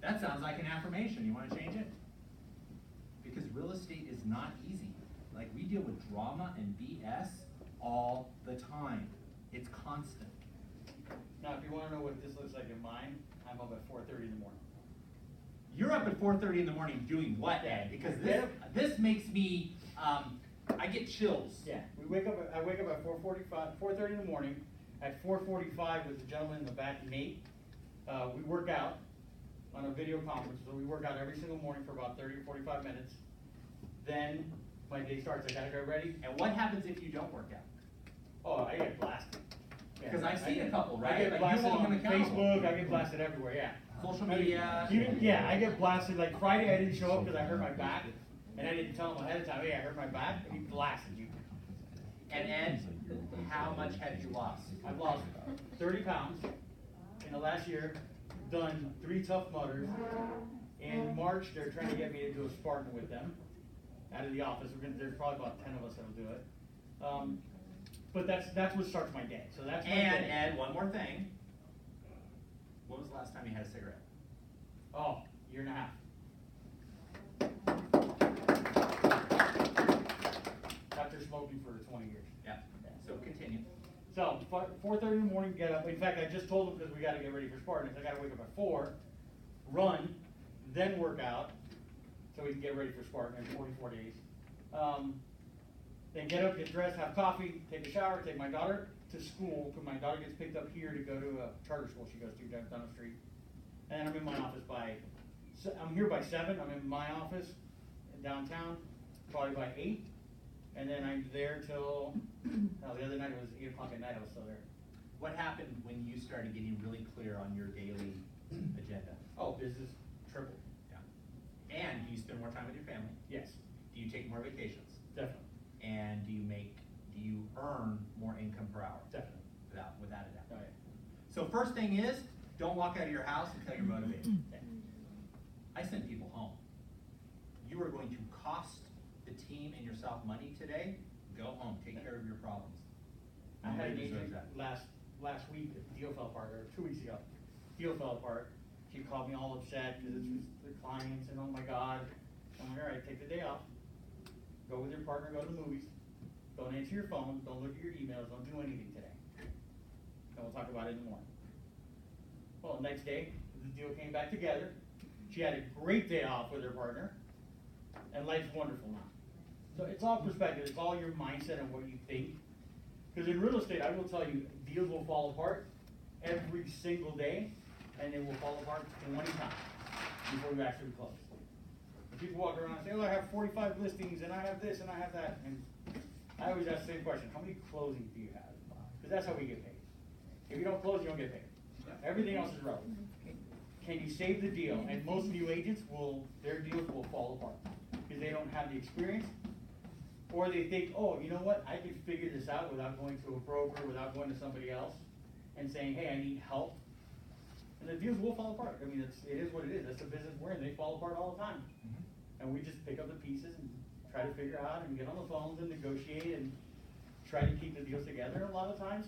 that sounds like an affirmation. You want to change it? Because real estate is not easy. Like, we deal with drama and BS all the time. It's constant. Now, if you wanna know what this looks like in mine, I'm up at 4:30 in the morning. You're up at 4:30 in the morning doing what, Ed? Because this makes me, I get chills. Yeah, I wake up at 4:30 in the morning. At 4:45 with the gentleman in the back, Nate, we work out on a video conference. So we work out every single morning for about 30 to 45 minutes. Then my day starts. I gotta get ready. And what happens if you don't work out? Oh, I get blasted. Yeah, Because I've seen I a couple, right? I get Like, you blasted hold them on accountable. Facebook, I get blasted everywhere, yeah. Social media. Yeah, I get blasted, like Friday I didn't show up because I hurt my back, and I didn't tell him ahead of time, hey, I hurt my back, and he blasted you. And Ed, how much have you lost? I've lost 30 pounds in the last year, done 3 Tough Mudders. In March, they're trying to get me to do a Spartan with them out of the office. There's probably about 10 of us that'll do it. But that's what starts my day. So that's my And day. Ed, one more thing. When was the last time you had a cigarette? Oh, year and a half. After smoking for 20 years. Yeah. So continue. So, 4:30 in the morning, get up. In fact, I just told them, because we gotta get ready for Spartans, I gotta wake up at 4, run, then work out, so we can get ready for Spartan in 44 days. Then get up, get dressed, have coffee, take a shower, take my daughter to school, because my daughter gets picked up here to go to a charter school she goes to down the street. And then I'm in my office I'm here by 7, I'm in my office in downtown, probably by 8. And then I'm there till, the other night it was 8 o'clock at night, I was still there. What happened when you started getting really clear on your daily agenda? Oh, business tripled. Yeah. And do you spend more time with your family? Yes, Do you take more vacations? definitely, And do you earn more income per hour? definitely. Without a doubt. Oh, yeah. So first thing is, don't walk out of your house until you're motivated. I send people home. You are going to cost the team and yourself money today, go home, take care of your problems. I had an Nobody deserves agent that. last week, the deal fell apart, or 2 weeks ago. Deal fell apart. She called me all upset because it's the clients and oh my God. I'm like, all right, take the day off. Go with your partner, go to the movies. Don't answer your phone, don't look at your emails, don't do anything today. And we'll talk about it in the morning. Well, next day, the deal came back together. She had a great day off with her partner, and life's wonderful now. So it's all perspective, it's all your mindset and what you think. Because in real estate, I will tell you, deals will fall apart every single day, and they will fall apart 20 times before you actually close. And people walk around and say, oh, I have 45 listings, and I have this, and I have that. And I always ask the same question, how many closings do you have? Because that's how we get paid. If you don't close, you don't get paid. Everything else is relevant. Can you save the deal? And most new agents their deals will fall apart because they don't have the experience, or they think, oh, you know what, I can figure this out without going to a broker, without going to somebody else, and saying, hey, I need help. And the deals will fall apart. I mean, it is what it is. That's the business we're in. They fall apart all the time. And we just pick up the pieces and try to figure out and get on the phones and negotiate and try to keep the deals together. A lot of times,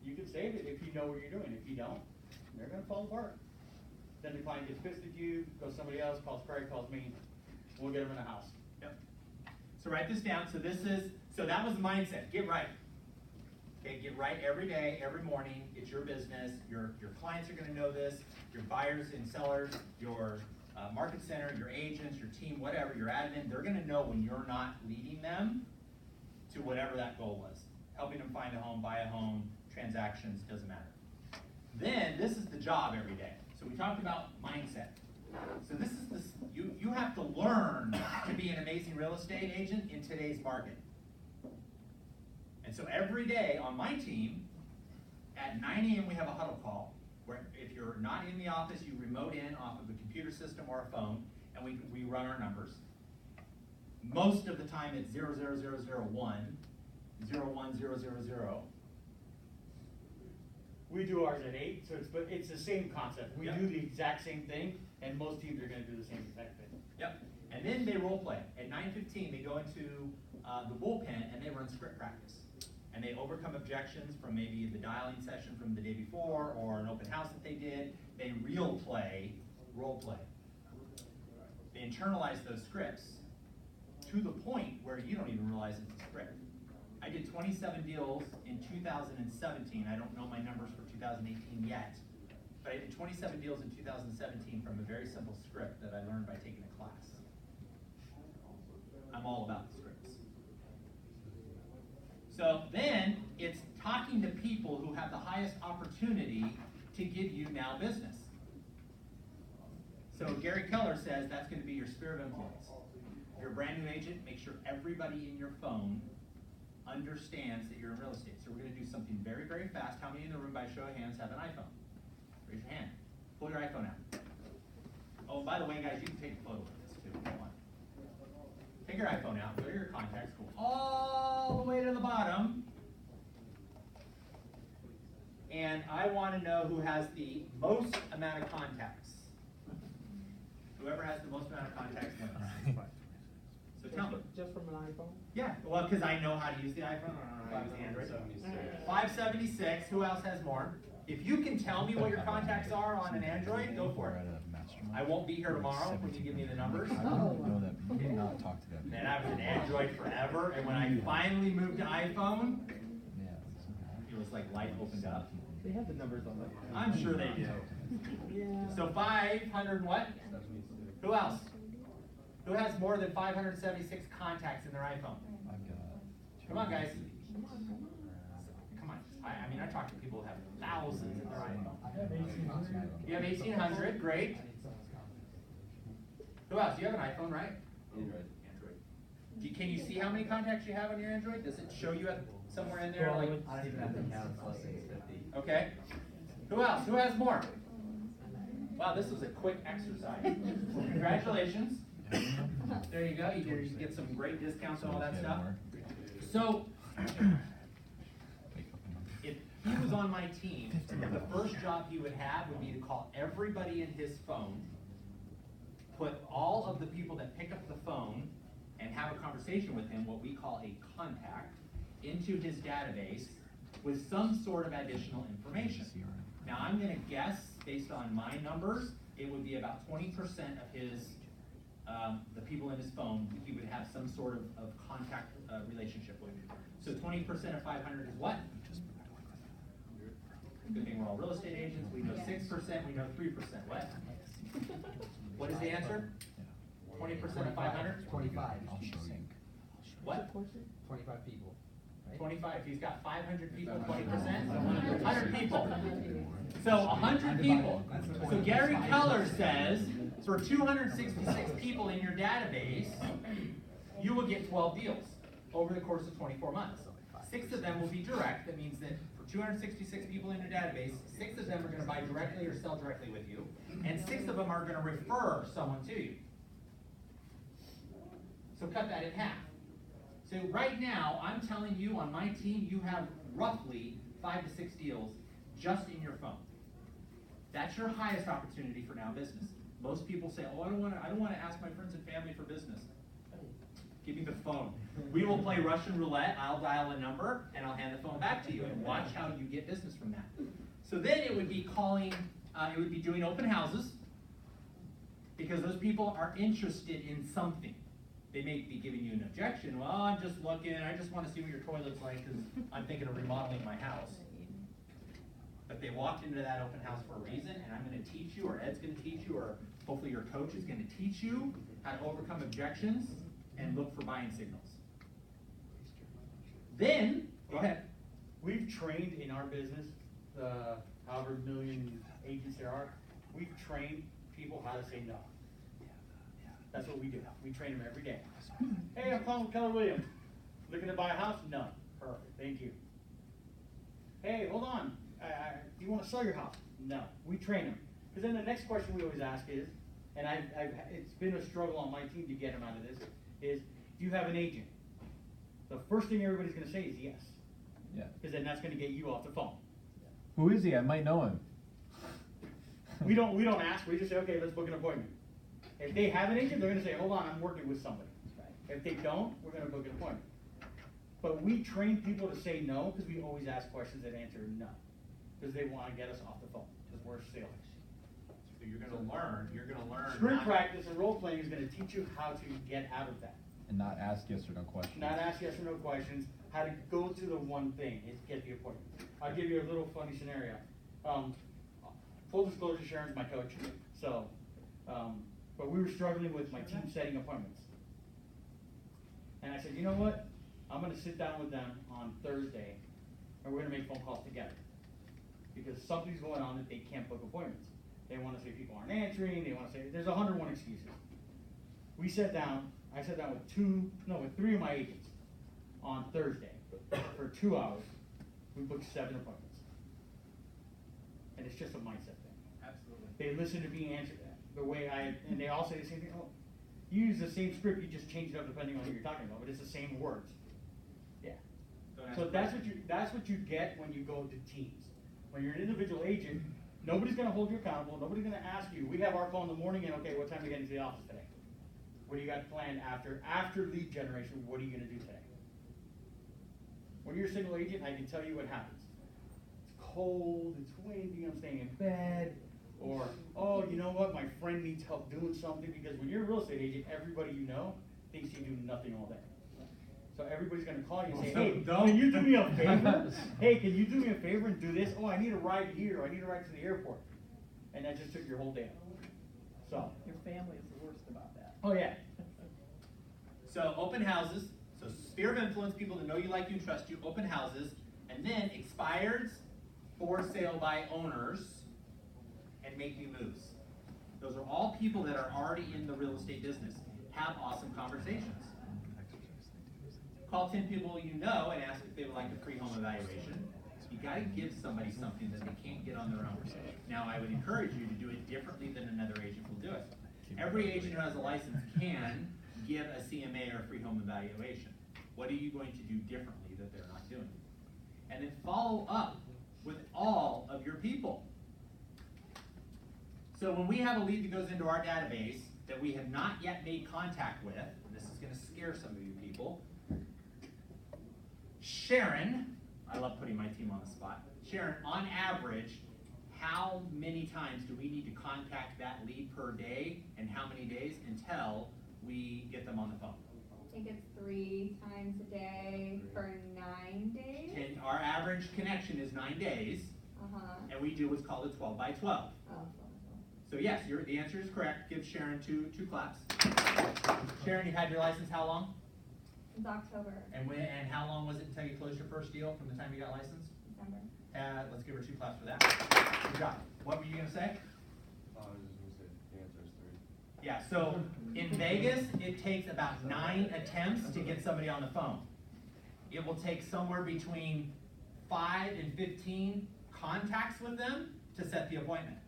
you can save it if you know what you're doing. If you don't, they're gonna fall apart. Then the client gets pissed at you, goes somebody else, calls Craig, calls me, we'll get them in a house. Yep. So write this down. So that was the mindset. Get right. Okay, get right every day, every morning. It's your business. Your clients are gonna know this. Your buyers and sellers, your market center, your agents, your team, whatever, your admin, they're gonna know when you're not leading them to whatever that goal was. Helping them find a home, buy a home, transactions, doesn't matter. Then, this is the job every day. So we talked about mindset. So you have to learn to be an amazing real estate agent in today's market. And so every day on my team, at 9 a.m. we have a huddle call, where if you're not in the office, you remote in off of a computer system or a phone, and we run our numbers. Most of the time it's 00001, 01000. We do ours at 8, but it's the same concept. We Yep. do the exact same thing, and most teams are gonna do the same exact thing. Yep. And then they role play. At 9:15, they go into the bullpen and they run script practice. And they overcome objections from maybe the dialing session from the day before or an open house that they did. They role play. They internalize those scripts to the point where you don't even realize it's a script. I did 27 deals in 2017. I don't know my numbers for 2018 yet. But I did 27 deals in 2017 from a very simple script that I learned by taking a class. I'm all about the scripts. So then, it's talking to people who have the highest opportunity to give you now business. So Gary Keller says that's going to be your sphere of influence. If you're a brand new agent, make sure everybody in your phone understands that you're in real estate. So we're going to do something very, very fast. How many in the room, by show of hands, have an iPhone? Raise your hand. Pull your iPhone out. Oh, by the way, guys, you can take a photo of this too if you want. Take your iPhone out, go to your contacts, go all the way to the bottom. And I want to know who has the most amount of contacts. Whoever has the most amount of contacts wins. So tell me. Just from an iPhone? Yeah, well, because I know how to use the iPhone. I use the Android. 576. Who else has more? If you can tell me what your contacts are on an Android, go for it. I won't be here tomorrow when you give me the numbers. I wouldn't know that. You did not talk to them. Man, I was an Android forever, and when I finally moved to iPhone, Yeah. it was just like light opened up. They have the numbers on that. I'm sure they do. Yeah. So 500 what? Who else? Who has more than 576 contacts in their iPhone? Come on, guys. Come on. I mean, I talk to people who have thousands in their iPhone. You have 1,800, great. Who else? You have an iPhone, right? Android. Can you see how many contacts you have on your Android? Does it show you somewhere in there? Like, I don't even have to count, it's less than 50. okay. Who else? Who has more? Wow, this was a quick exercise. Congratulations. There you go. You get some great discounts and all that stuff. So, if he was on my team, the first job he would have would be to call everybody in his phone, put all of the people that pick up the phone and have a conversation with him, what we call a contact, into his database with some sort of additional information. Now, I'm gonna guess, based on my numbers, it would be about 20% of his, the people in his phone, he would have some sort of contact relationship with. So 20% of 500 is what? Good thing we're all real estate agents, we know 6%, we know 3%, what? What is the answer? 20% of 500? 25. What? 25 people. Right? 25, if he's got 500 people, 20%, 100 people. So 100 people. So Gary Keller says, for 266 people in your database, you will get 12 deals over the course of 24 months. 6 of them will be direct. That means that for 266 people in your database, 6 of them are going to buy directly or sell directly with you, and 6 of them are going to refer someone to you. So cut that in half. So right now, I'm telling you, on my team, you have roughly 5 to 6 deals just in your phone. That's your highest opportunity for now business. Most people say, oh, I don't want to ask my friends and family for business. Give me the phone. We will play Russian roulette. I'll dial a number and I'll hand the phone back to you and watch how you get business from that. So then it would be calling, it would be doing open houses, because those people are interested in something. They may be giving you an objection. Well, I'm just looking, I just want to see what your toilet's like because I'm thinking of remodeling my house. But they walked into that open house for a reason, and I'm going to teach you, or Ed's going to teach you, or hopefully your coach is going to teach you how to overcome objections and look for buying signals. Then, go ahead. We've trained in our business, however million agents there are, we've trained people how to say no. That's what we do. We train them every day. Hey, I'm calling Keller Williams. Looking to buy a house? No. Perfect. Thank you. Hey, hold on. Do you want to sell your house? No. We train them. Because then the next question we always ask is, and it's been a struggle on my team to get them out of this, is, do you have an agent? The first thing everybody's going to say is yes. Yeah. Because then that's going to get you off the phone. Who is he? I might know him. We don't ask. We just say, okay, let's book an appointment. If they have an agent, they're going to say, hold on, I'm working with somebody. If they don't, we're going to book an appointment. But we train people to say no because we always ask questions that answer no. Because they want to get us off the phone. Because we're sales. So you're going to learn. Sprint practice and role playing is going to teach you how to get out of that. And not ask yes or no questions. Not ask yes or no questions. How to go to the one thing is get the appointment. I'll give you a little funny scenario. Full disclosure, Sharon's my coach. So, but we were struggling with my team setting appointments. And I said, you know what? I'm going to sit down with them on Thursday, and we're going to make phone calls together. Because something's going on that they can't book appointments. They want to say people aren't answering. They want to say, there's 101 excuses. We sat down. I sat down with 3 of my agents on Thursday for 2 hours. We booked 7 appointments. And it's just a mindset thing. Absolutely. They listen to me answer the way and they all say the same thing. Oh, you use the same script, you just change it up depending on who you're talking about, but it's the same words. Yeah. So that's what you get when you go to teams. When you're an individual agent, nobody's going to hold you accountable. Nobody's going to ask you. We have our call in the morning, and okay, what time are you getting to the office today? What do you got planned after lead generation? What are you going to do today? When you're a single agent, I can tell you what happens. It's cold. It's windy. I'm staying in bed. Or, oh, you know what? My friend needs help doing something. Because when you're a real estate agent, everybody you know thinks you do nothing all day. So everybody's gonna call you and say, So hey, don't- can you do me a favor? Hey, can you do me a favor and do this? Oh, I need a ride here, I need a ride to the airport. And that just took your whole day. So, Your family is the worst about that. oh yeah, So open houses, so sphere of influence, people to know you, like you, and trust you, open houses, and then expireds, for sale by owners, and make new moves. Those are all people that are already in the real estate business. Have awesome conversations. Call 10 people you know and ask if they would like a free home evaluation. You gotta give somebody something that they can't get on their own. Now, I would encourage you to do it differently than another agent will do it. Every agent who has a license can give a CMA or a free home evaluation. What are you going to do differently that they're not doing? And then follow up with all of your people. So when we have a lead that goes into our database that we have not yet made contact with, and this is gonna scare some of you people, Sharon, I love putting my team on the spot. Sharon, on average, how many times do we need to contact that lead per day, and how many days until we get them on the phone? I think it's 3 times a day for 9 days. Our average connection is 9 days, and we do what's called a 12 by 12. Oh, So yes, the answer is correct. Give Sharon two claps. Sharon, you had your license how long? It's October, And how long was it until you closed your first deal from the time you got licensed? December. Let's give her 2 claps for that. Good job. What were you gonna say? I was just gonna say, the answer is 3. Yeah, so in Vegas, it takes about 9 attempts to get somebody on the phone. It will take somewhere between 5 and 15 contacts with them to set the appointment.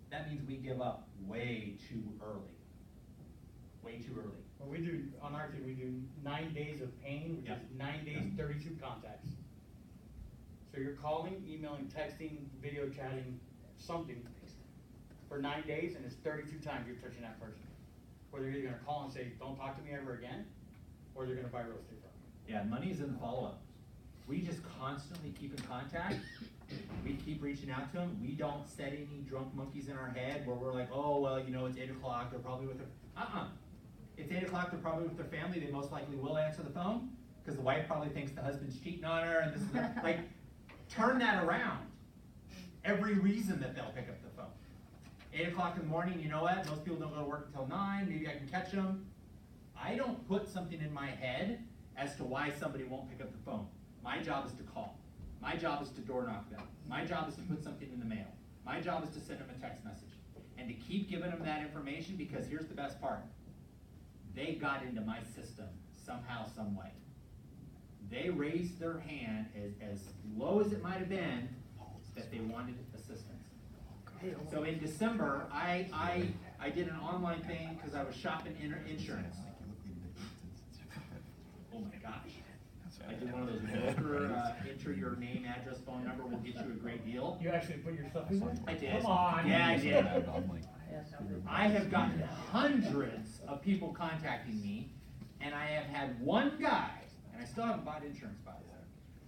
That means we give up way too early. Way too early. well, we do, on our team, we do 9 days of pain, which is Yep. 9 days, 32 contacts. So you're calling, emailing, texting, video chatting, something, for 9 days, and it's 32 times you're touching that person. Where they're either gonna call and say, don't talk to me ever again, or they're gonna buy real estate from you. Yeah, money is in the follow-up. We just constantly keep in contact. We keep reaching out to them. We don't set any drunk monkeys in our head where we're like, oh, well, you know, it's 8 o'clock, they're probably with their, It's 8 o'clock, they're probably with their family, they most likely will answer the phone, because the wife probably thinks the husband's cheating on her, and this is, like, turn that around. Every reason that they'll pick up the phone. 8 o'clock in the morning, you know what, most people don't go to work until 9, maybe I can catch them. I don't put something in my head as to why somebody won't pick up the phone. My job is to call. My job is to door knock them. My job is to put something in the mail. My job is to send them a text message. And to keep giving them that information, because here's the best part. They got into my system somehow, some way. They raised their hand as low as it might have been that they wanted assistance. So in December, I did an online thing because I was shopping insurance. Oh my gosh. I did one of those enter your name, address, phone number, we'll get you a great deal. You actually put your stuff in there? I did. Come on. Yeah, I did. Yes. I have gotten hundreds of people contacting me, and I have had one guy, and I still haven't bought insurance by the way,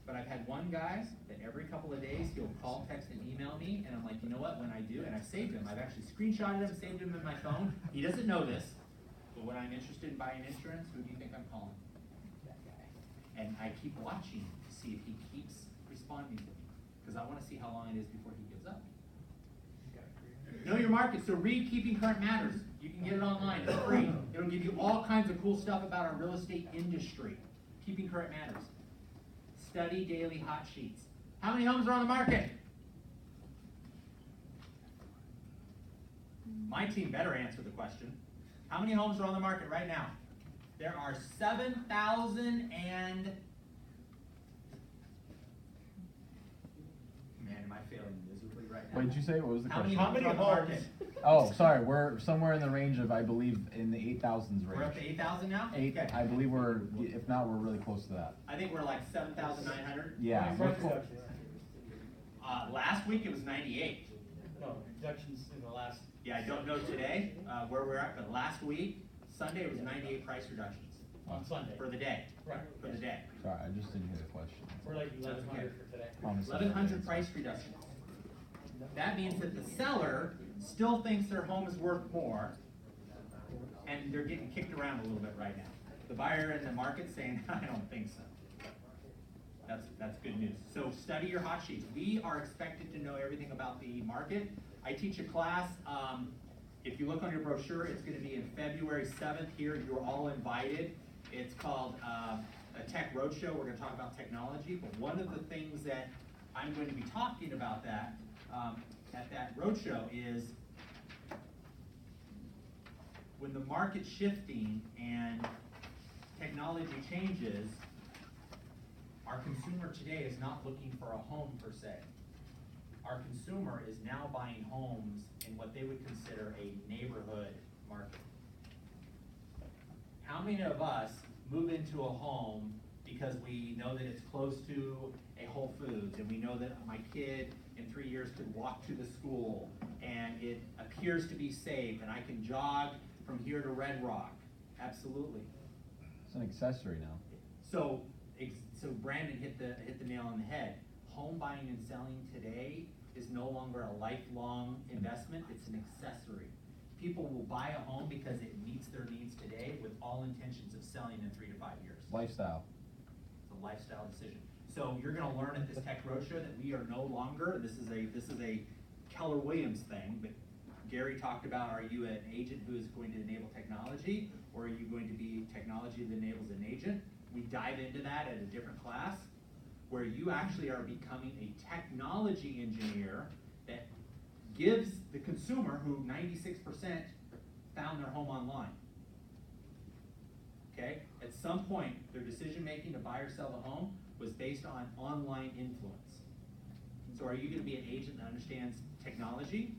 but I've had one guy that every couple of days he'll call, text, and email me, and I'm like, you know what, when I do, and I've saved him, I've actually screenshotted him, saved him in my phone. He doesn't know this, but when I'm interested in buying insurance, who do you think I'm calling? That guy. And I keep watching to see if he keeps responding to me, because I want to see how long it is before he gives up. Know your market, so read Keeping Current Matters. You can get it online, it's free. It'll give you all kinds of cool stuff about our real estate industry. Keeping Current Matters. Study daily hot sheets. How many homes are on the market? My team better answer the question. How many homes are on the market right now? There are 7,000 and... Man, am I failing miserably right now? What did you say? What was the How many question? homes are on the market? Oh, sorry, we're somewhere in the range of, I believe, in the 8,000s range. We're up to 8,000 now? Eight, Okay. I believe we're, if not, we're really close to that. I think we're like 7,900. Yeah, How we're many close. reductions? Last week it was 98. No, reductions in the last. Yeah, I don't know today where we're at, but last week, Sunday, it was 98 price reductions On Sunday. for the day. Right. For the day. Sorry, I just didn't hear the question. We're like That's 1,100 okay. for today. Honestly, 1,100 price reductions. That means that the seller still thinks their home is worth more, and they're getting kicked around a little bit right now. the buyer in the market saying, I don't think so. That's good news. So study your hot sheets. We are expected to know everything about the market. I teach a class, if you look on your brochure, it's gonna be in February 7th here. You're all invited. It's called a Tech Roadshow. We're gonna talk about technology, but one of the things that I'm going to be talking about that at that roadshow is when the market's shifting and technology changes, our consumer today is not looking for a home per se. Our consumer is now buying homes in what they would consider a neighborhood market. How many of us move into a home because we know that it's close to a Whole Foods, and we know that my kid in 3 years could walk to the school, and it appears to be safe, and I can jog from here to Red Rock? Absolutely. It's an accessory now. So Brandon hit the nail on the head. Home buying and selling today is no longer a lifelong investment, it's an accessory. People will buy a home because it meets their needs today with all intentions of selling in 3 to 5 years. Lifestyle. It's a lifestyle decision. So you're gonna learn at this Tech Roadshow that we are no longer, this is a Keller Williams thing, but Gary talked about, are you an agent who is going to enable technology, or are you going to be technology that enables an agent? We dive into that at a different class, where you actually are becoming a technology engineer that gives the consumer, who 96% found their home online. Okay? At some point, their decision-making to buy or sell the home was based on online influence. So are you gonna be an agent that understands technology?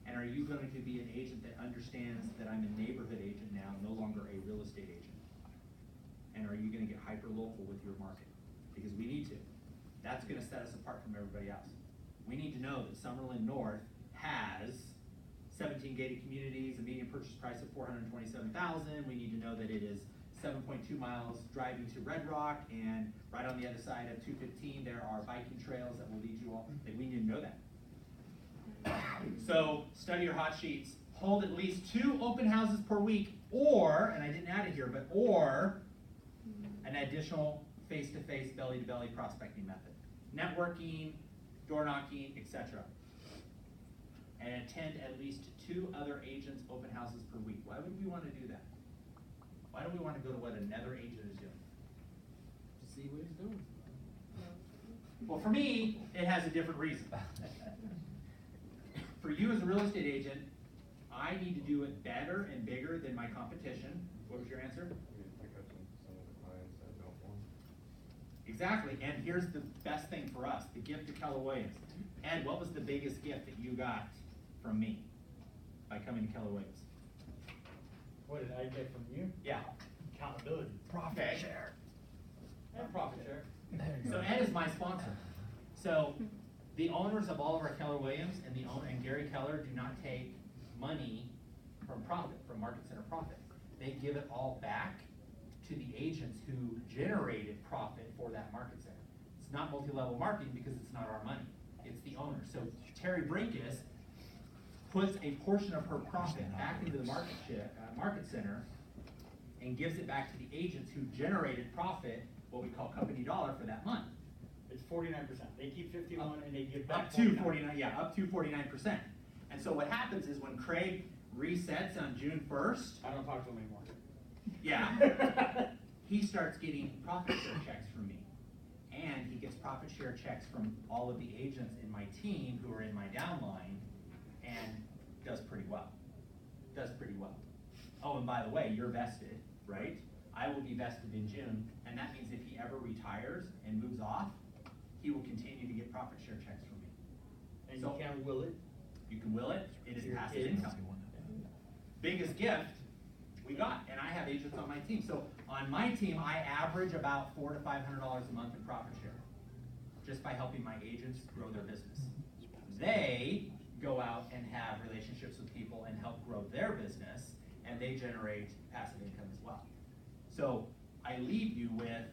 And are you going to be an agent that understands that I'm a neighborhood agent now, no longer a real estate agent? And are you gonna get hyper-local with your market? Because we need to. That's gonna set us apart from everybody else. We need to know that Summerlin North has 17 gated communities, a median purchase price of $427,000. We need to know that it is 7.2 miles driving to Red Rock, and right on the other side of 215, there are biking trails that will lead you all. Like, we need to know that. So study your hot sheets. Hold at least 2 open houses per week, or, and I didn't add it here, but or an additional face-to-face, belly-to-belly prospecting method. Networking, door knocking, etc. And attend at least 2 other agents' open houses per week. Why would we want to do that? Why do we want to go to what another agent is doing? To see what he's doing. Well, for me, it has a different reason. For you as a real estate agent, I need to do it better and bigger than my competition. What was your answer? We pick up some of the clients that don't want. Exactly, and here's the best thing for us, the gift of Keller Williams. Ed, what was the biggest gift that you got from me by coming to Keller Williams? What did I get from you? Yeah. Accountability. Profit share. And profit share. So Ed is my sponsor. So the owners of all of our Keller Williams and and Gary Keller do not take money from profit, from Market Center profit. They give it all back to the agents who generated profit for that Market Center. It's not multi-level marketing because it's not our money. It's the owner. So Terry Brinkus puts a portion of her profit back into the Market Center and gives it back to the agents who generated profit, what we call company dollar, for that month. It's 49%. They keep 51 and they give back Up to 49, yeah, up to 49%. And so what happens is when Craig resets on June 1st, I don't talk to them anymore. yeah, he starts getting profit share checks from me. And he gets profit share checks from all of the agents in my team who are in my downline, and does pretty well. Does pretty well. Oh, and by the way, you're vested, right? I will be vested in June, and that means if he ever retires and moves off, he will continue to get profit share checks from me. And So- you can't will it. You can will it, it is Your passive kids. income. Biggest gift we got, and I have agents on my team. So on my team, I average about $400 to $500 a month in profit share, just by helping my agents grow their business. They go out and have relationships with people and help grow their business, and they generate passive income as well. So I leave you with,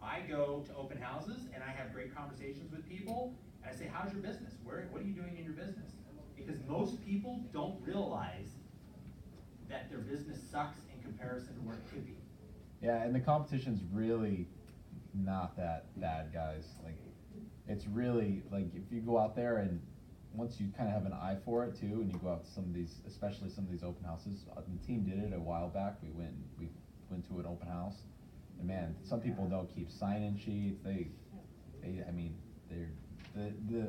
I go to open houses and I have great conversations with people, and I say, how's your business? What are you doing in your business? Because most people don't realize that their business sucks in comparison to where it could be. Yeah, and the competition's really not that bad, guys. Like, it's really, like, if you go out there and once you kind of have an eye for it too, and you go out to some of these, especially some of these open houses, the team did it a while back. We went to an open house, and man, some people don't keep sign-in sheets. I mean,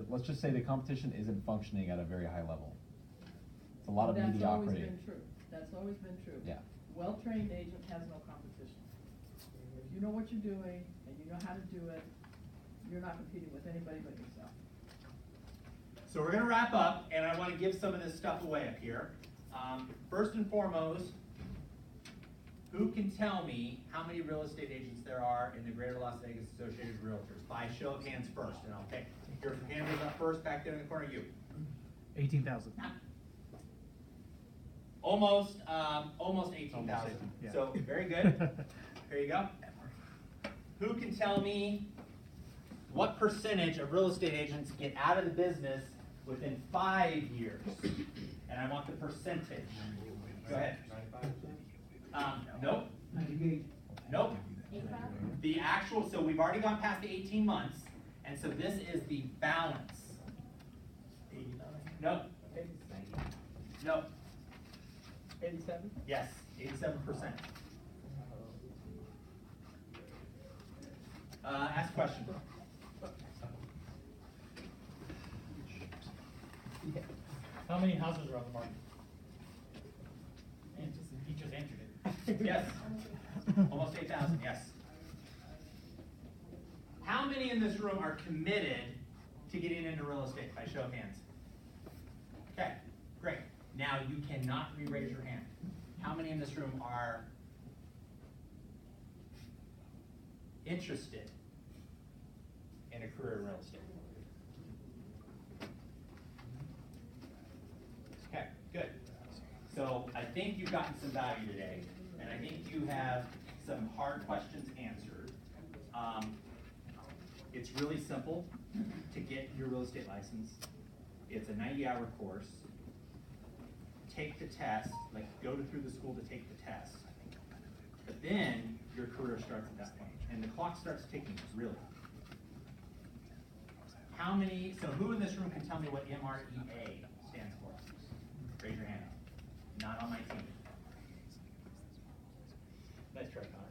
let's just say the competition isn't functioning at a very high level. It's a lot of That's always mediocrity. been true. That's always been true. Yeah. Well-trained agent has no competition. If you know what you're doing and you know how to do it, you're not competing with anybody but yourself. So we're gonna wrap up, and I wanna give some of this stuff away up here. First and foremost, who can tell me how many real estate agents there are in the Greater Las Vegas Associated of Realtors? By show of hands first, and I'll take, your hand is up first, back there in the corner, you. 18,000. Almost 18,000. Almost 18, yeah. So, very good. Here you go. Who can tell me what percentage of real estate agents get out of the business within 5 years? And I want the percentage. Go ahead. 95%? Nope. 98. Nope. The actual, so we've already gone past the 18 months, and so this is the balance. Nope. Nope. 87? Yes, 87%. Ask a question. How many houses are on the market? He just answered it. Yes. Almost 8,000, yes. How many in this room are committed to getting into real estate by show of hands? Okay, great. Now you cannot re-raise your hand. How many in this room are interested in a career in real estate? Okay, good. So I think you've gotten some value today, and I think you have some hard questions answered. It's really simple to get your real estate license. It's a 90-hour course. Take the test, like go through the school to take the test. But then your career starts at that point, and the clock starts ticking, really. How many, so who in this room can tell me what MREA stands for? Raise your hand. Not on my team. Nice try, Connor.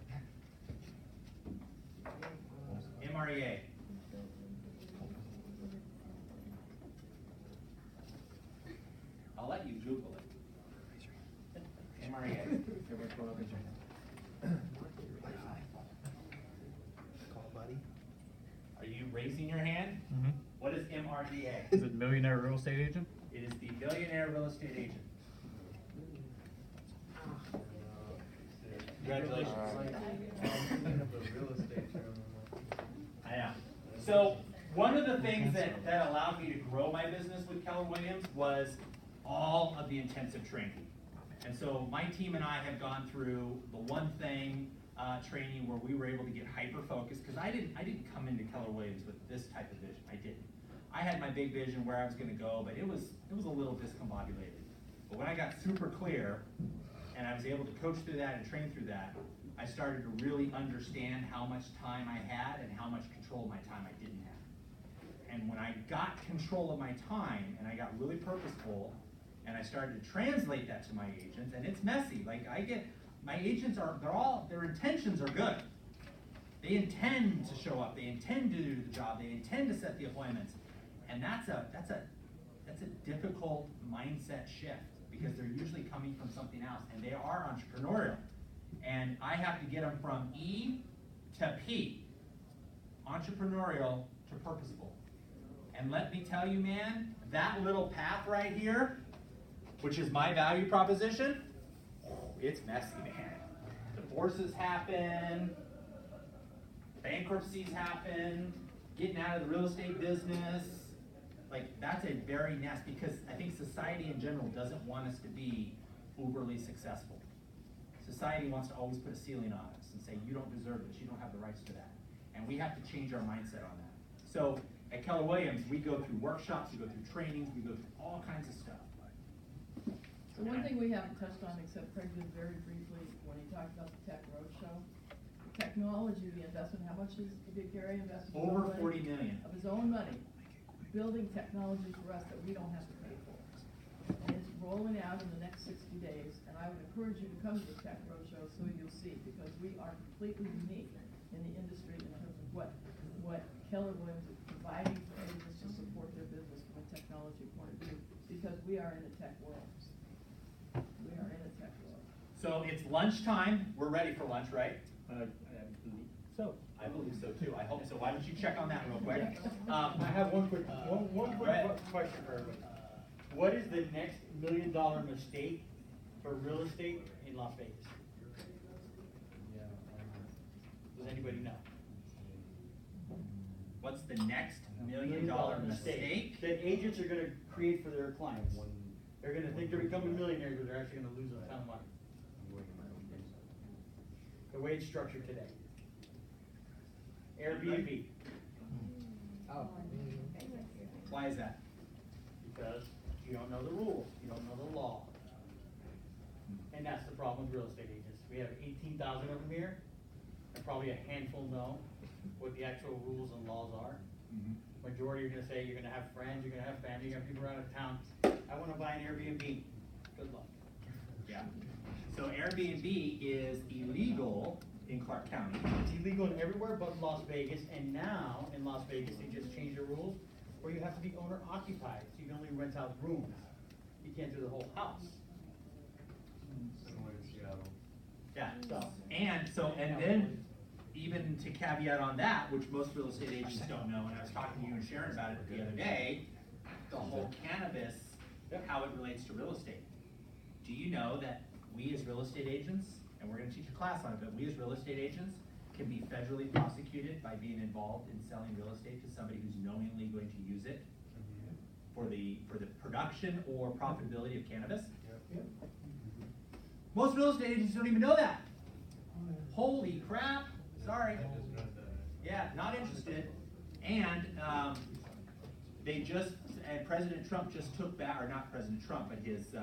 MREA. I'll let you Google it. MREA. Call buddy. Are you raising your hand? Mhm. What is MREA? Is it millionaire real estate agent? It is the Millionaire Real Estate Agent. Congratulations. I know. So one of the things that allowed me to grow my business with Keller Williams was all of the intensive training. And so my team and I have gone through the one thing training where we were able to get hyper focused, because I didn't come into Keller Williams with this type of vision. I didn't. I had my big vision where I was going to go, but it was a little discombobulated. But when I got super clear and I was able to coach through that and train through that, I started to really understand how much time I had and how much control of my time I didn't have. And when I got control of my time and I got really purposeful and I started to translate that to my agents, and it's messy. Like my agents their intentions are good. They intend to show up. They intend to do the job. They intend to set the appointments. And that's a difficult mindset shift, because they're usually coming from something else, and they are entrepreneurial. And I have to get them from E to P, entrepreneurial to purposeful. And let me tell you, man, that little path right here, which is my value proposition, it's messy, man. Divorces happen, bankruptcies happen, getting out of the real estate business. Like, that's a very nasty, because I think society in general doesn't want us to be uberly successful. Society wants to always put a ceiling on us and say, you don't deserve this, you don't have the rights to that. And we have to change our mindset on that. So at Keller Williams, we go through workshops, we go through trainings, we go through all kinds of stuff. So one thing we haven't touched on, except Craig did very briefly when he talked about the Tech Roadshow, technology, the investment, how much is Gary invested? Over 40 million. Of his own money, building technology for us that we don't have to pay for. And it's rolling out in the next 60 days, and I would encourage you to come to the Tech Roadshow so you'll see, because we are completely unique in the industry in terms of what Keller Williams is providing for agents to support their business from a technology point of view, because we are in the tech world. We are in the tech world. So it's lunchtime, we're ready for lunch, right? I believe so. I believe so too, I hope so. Why don't you check on that real quick? I have one quick Right. question for everybody. What is the next $1 million mistake for real estate in Las Vegas? Does anybody know? What's the next $1 million mistake? That agents are gonna create for their clients. They're gonna think they're becoming millionaires, but they're actually gonna lose a ton of money. The way it's structured today. Airbnb, Oh. Why is that? because you don't know the rules, you don't know the law. And that's the problem with real estate agents. We have 18,000 of them here, and probably a handful know what the actual rules and laws are. Majority are gonna say you're gonna have friends, you're gonna have family, you're gonna have people out of town. I wanna buy an Airbnb. Good luck. Yeah. So Airbnb is illegal in Clark County. It's illegal in everywhere but Las Vegas, and now in Las Vegas, they just changed the rules where you have to be owner occupied, so you can only rent out rooms. You can't do the whole house. Similar to Seattle. Yeah, and then, even to caveat on that, which most real estate agents don't know, and I was talking to you and Sharon about it the other day, the whole cannabis, how it relates to real estate. Do you know that we as real estate agents, and we're gonna teach a class on it, but we as real estate agents can be federally prosecuted by being involved in selling real estate to somebody who's knowingly going to use it for the production or profitability of cannabis? Most real estate agents don't even know that. Holy crap, sorry. I just read that. Yeah, not interested. And, and President Trump just took back, or not President Trump, but his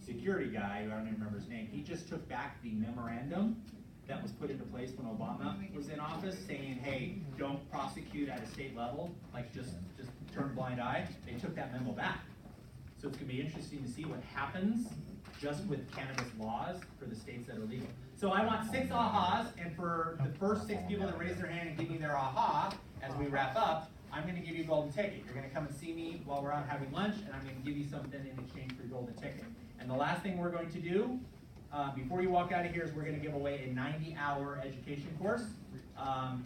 security guy, who I don't even remember his name, he just took back the memorandum that was put into place when Obama was in office, saying, hey, don't prosecute at a state level, like just turn a blind eye. They took that memo back. So it's gonna be interesting to see what happens just with cannabis laws for the states that are legal. So I want 6 ahas, and for the first 6 people that raise their hand and give me their aha, as we wrap up, I'm gonna give you a golden ticket. You're gonna come and see me while we're out having lunch, and I'm gonna give you something in exchange for your golden ticket. And the last thing we're going to do, before you walk out of here, is we're gonna give away a 90-hour education course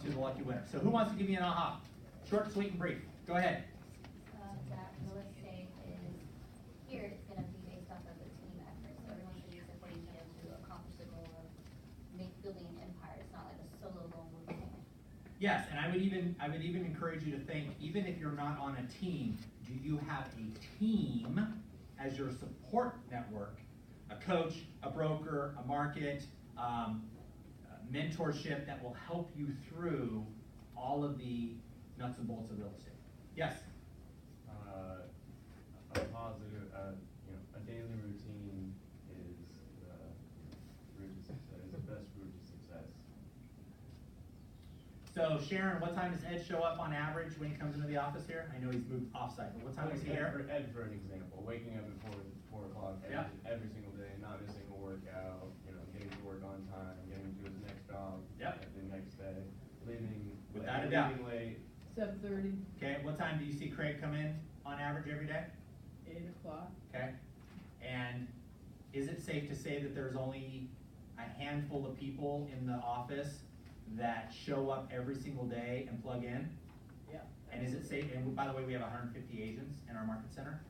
to the lucky winner. So who wants to give me an aha? Short, sweet, and brief. Go ahead. That real estate is, here it's gonna be based off of a team effort, so everyone's gonna be supporting each other to accomplish the goal of building an empire. It's not like a solo lone wolf thing. Yes, and I would even encourage you to think, even if you're not on a team, do you have a team as your support network? A coach, a broker, a market, mentorship that will help you through all of the nuts and bolts of real estate. Yes? A positive, a daily routine is the route to success, is the best route to success. So Sharon, what time does Ed show up on average when he comes into the office here? I know he's moved offsite, but what time is he here? Ed, for an example, waking up at 4 o'clock Yeah. every single day, not missing a workout, getting to work on time, getting to his next job Yep. the next day, leaving Without a doubt. leaving late. 7:30, Okay, what time do you see Craig come in on average every day? 8 o'clock. Okay, and is it safe to say that there's only a handful of people in the office that show up every single day and plug in? Yeah. And is it safe, and by the way, we have 150 agents in our market center?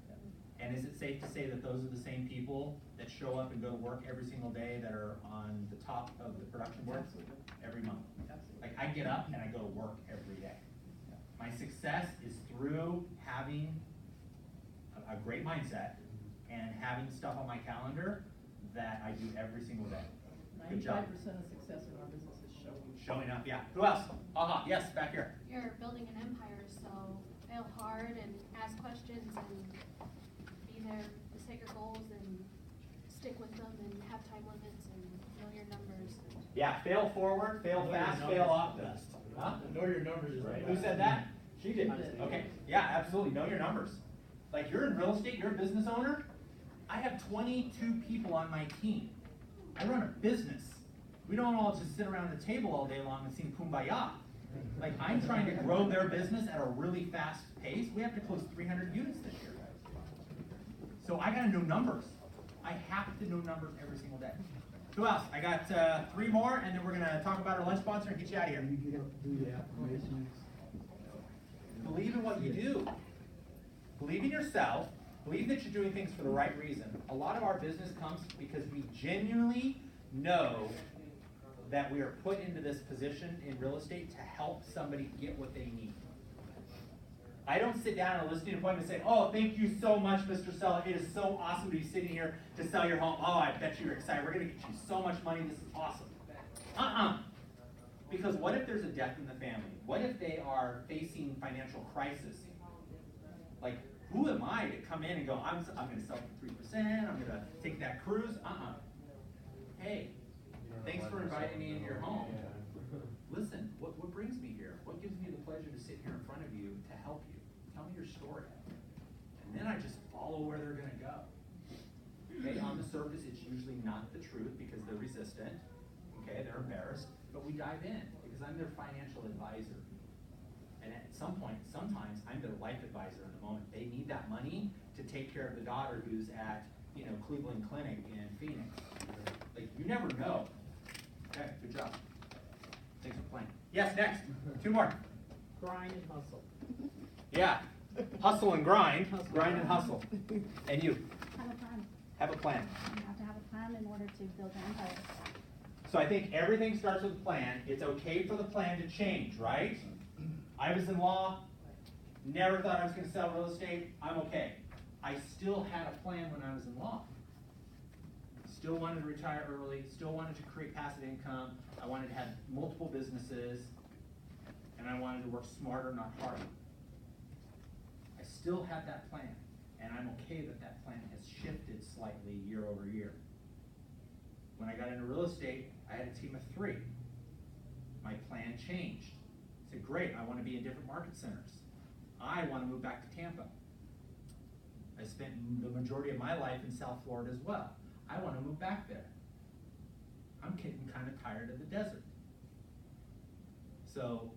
And is it safe to say that those are the same people that show up and go to work every single day that are on the top of the production board? Absolutely. Every month? Absolutely. Like, I get up and I go to work every day. My success is through having a great mindset and having stuff on my calendar that I do every single day. Good job. 95% of success in our business is showing. Showing up, yeah. Who else? Aha, yes, back here. You're building an empire, so fail hard and ask questions and be there to set your goals and stick with them and have time limits and know your numbers. And Yeah, fail forward, fail fast, fail off dust. Huh? Know your numbers is right. Who said that? She did. Okay, yeah, absolutely, know your numbers. Like, you're in real estate, you're a business owner. I have 22 people on my team. I run a business. We don't all just sit around the table all day long and sing Kumbaya. Like, I'm trying to grow their business at a really fast pace. We have to close 300 units this year. So I gotta know numbers. I have to know numbers every single day. Who else? I got 3 more, and then we're gonna talk about our lunch sponsor and get you out of here. You do the affirmations. Believe in what you do. Believe in yourself. Believe that you're doing things for the right reason. A lot of our business comes because we genuinely know that we are put into this position in real estate to help somebody get what they need. I don't sit down at a listing appointment and say, oh, thank you so much, Mr. Seller. It is so awesome to be sitting here to sell your home. Oh, I bet you're excited. We're going to get you so much money. This is awesome. Because what if there's a death in the family? What if they are facing financial crisis? Like, who am I to come in and go, I'm going to sell for 3%, I'm going to take that cruise? Hey, thanks for inviting me into your home. Listen, what brings me here? What gives me the pleasure to sit here in front of you to help you? Tell me your story. And then I just follow where they're going to go. Okay, on the surface, it's usually not the truth because they're resistant. Okay, they're embarrassed. But we dive in because I'm their financial advisor. And at some point, sometimes I'm their life advisor in the moment. They need that money to take care of the daughter who's at, Cleveland Clinic in Phoenix. Like, you never know. Okay, good job. Thanks for playing. Yes, next. 2 more. Grind and hustle. Yeah. Hustle and grind. Hustle. Grind and hustle. And you. Have a plan. Have a plan. You have to have a plan in order to build an empire. So I think everything starts with a plan. It's okay for the plan to change, right? I was in law, never thought I was going to sell real estate. I'm okay. I still had a plan when I was in law. Still wanted to retire early, still wanted to create passive income. I wanted to have multiple businesses, and I wanted to work smarter, not harder. I still had that plan, and I'm okay that that plan has shifted slightly year over year. When I got into real estate, I had a team of 3. My plan changed. I said, great, I want to be in different market centers. I want to move back to Tampa. I spent the majority of my life in South Florida as well. I want to move back there. I'm getting kind of tired of the desert. So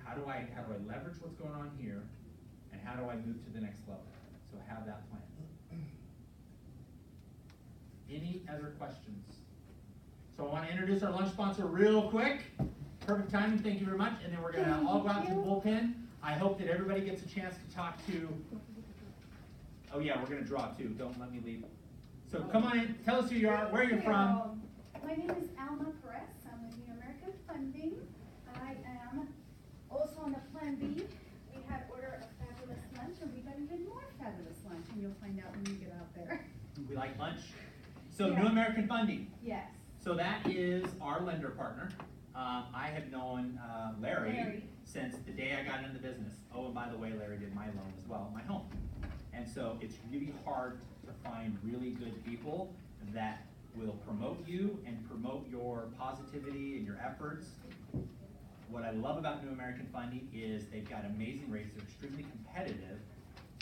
how do I leverage what's going on here, and how do I move to the next level? So have that plan. Any other questions? So I want to introduce our lunch sponsor real quick. Perfect timing, thank you very much. And then we're gonna all go out to the bullpen. I hope that everybody gets a chance to talk to, oh yeah, we're gonna draw too, don't let me leave. So come on in, tell us who you are, where you're from. My name is Alma Perez, I'm with New American Funding. I am also on the Plan B. We had ordered a fabulous lunch, and we got even more fabulous lunch, and you'll find out when you get out there. We like lunch. So Yeah. New American Funding. Yes. So that is our lender partner. I have known Larry since the day I got into the business. Oh, and by the way, Larry did my loan as well, my home. And so it's really hard to find really good people that will promote you and promote your positivity and your efforts. What I love about New American Funding is they've got amazing rates, they're extremely competitive,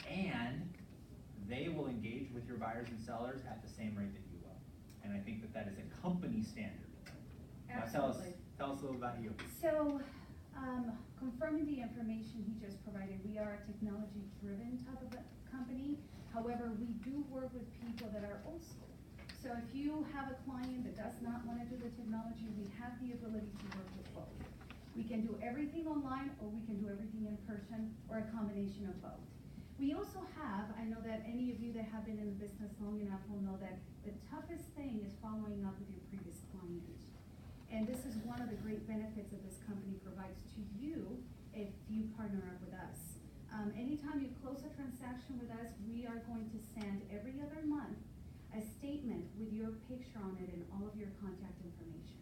and they will engage with your buyers and sellers at the same rate that you will. And I think that that is a company standard. Now Absolutely. tell us a little about you. So, confirming the information he just provided, we are a technology-driven type of a company. However, we do work with people that are old school. So if you have a client that does not want to do the technology, we have the ability to work with both. We can do everything online, or we can do everything in person, or a combination of both. We also have, I know that any of you that have been in the business long enough will know that the toughest thing is following up with your previous client. And this is one of the great benefits that this company provides to you if you partner up with us. Anytime you close a transaction with us, we are going to send every other month a statement with your picture on it and all of your contact information.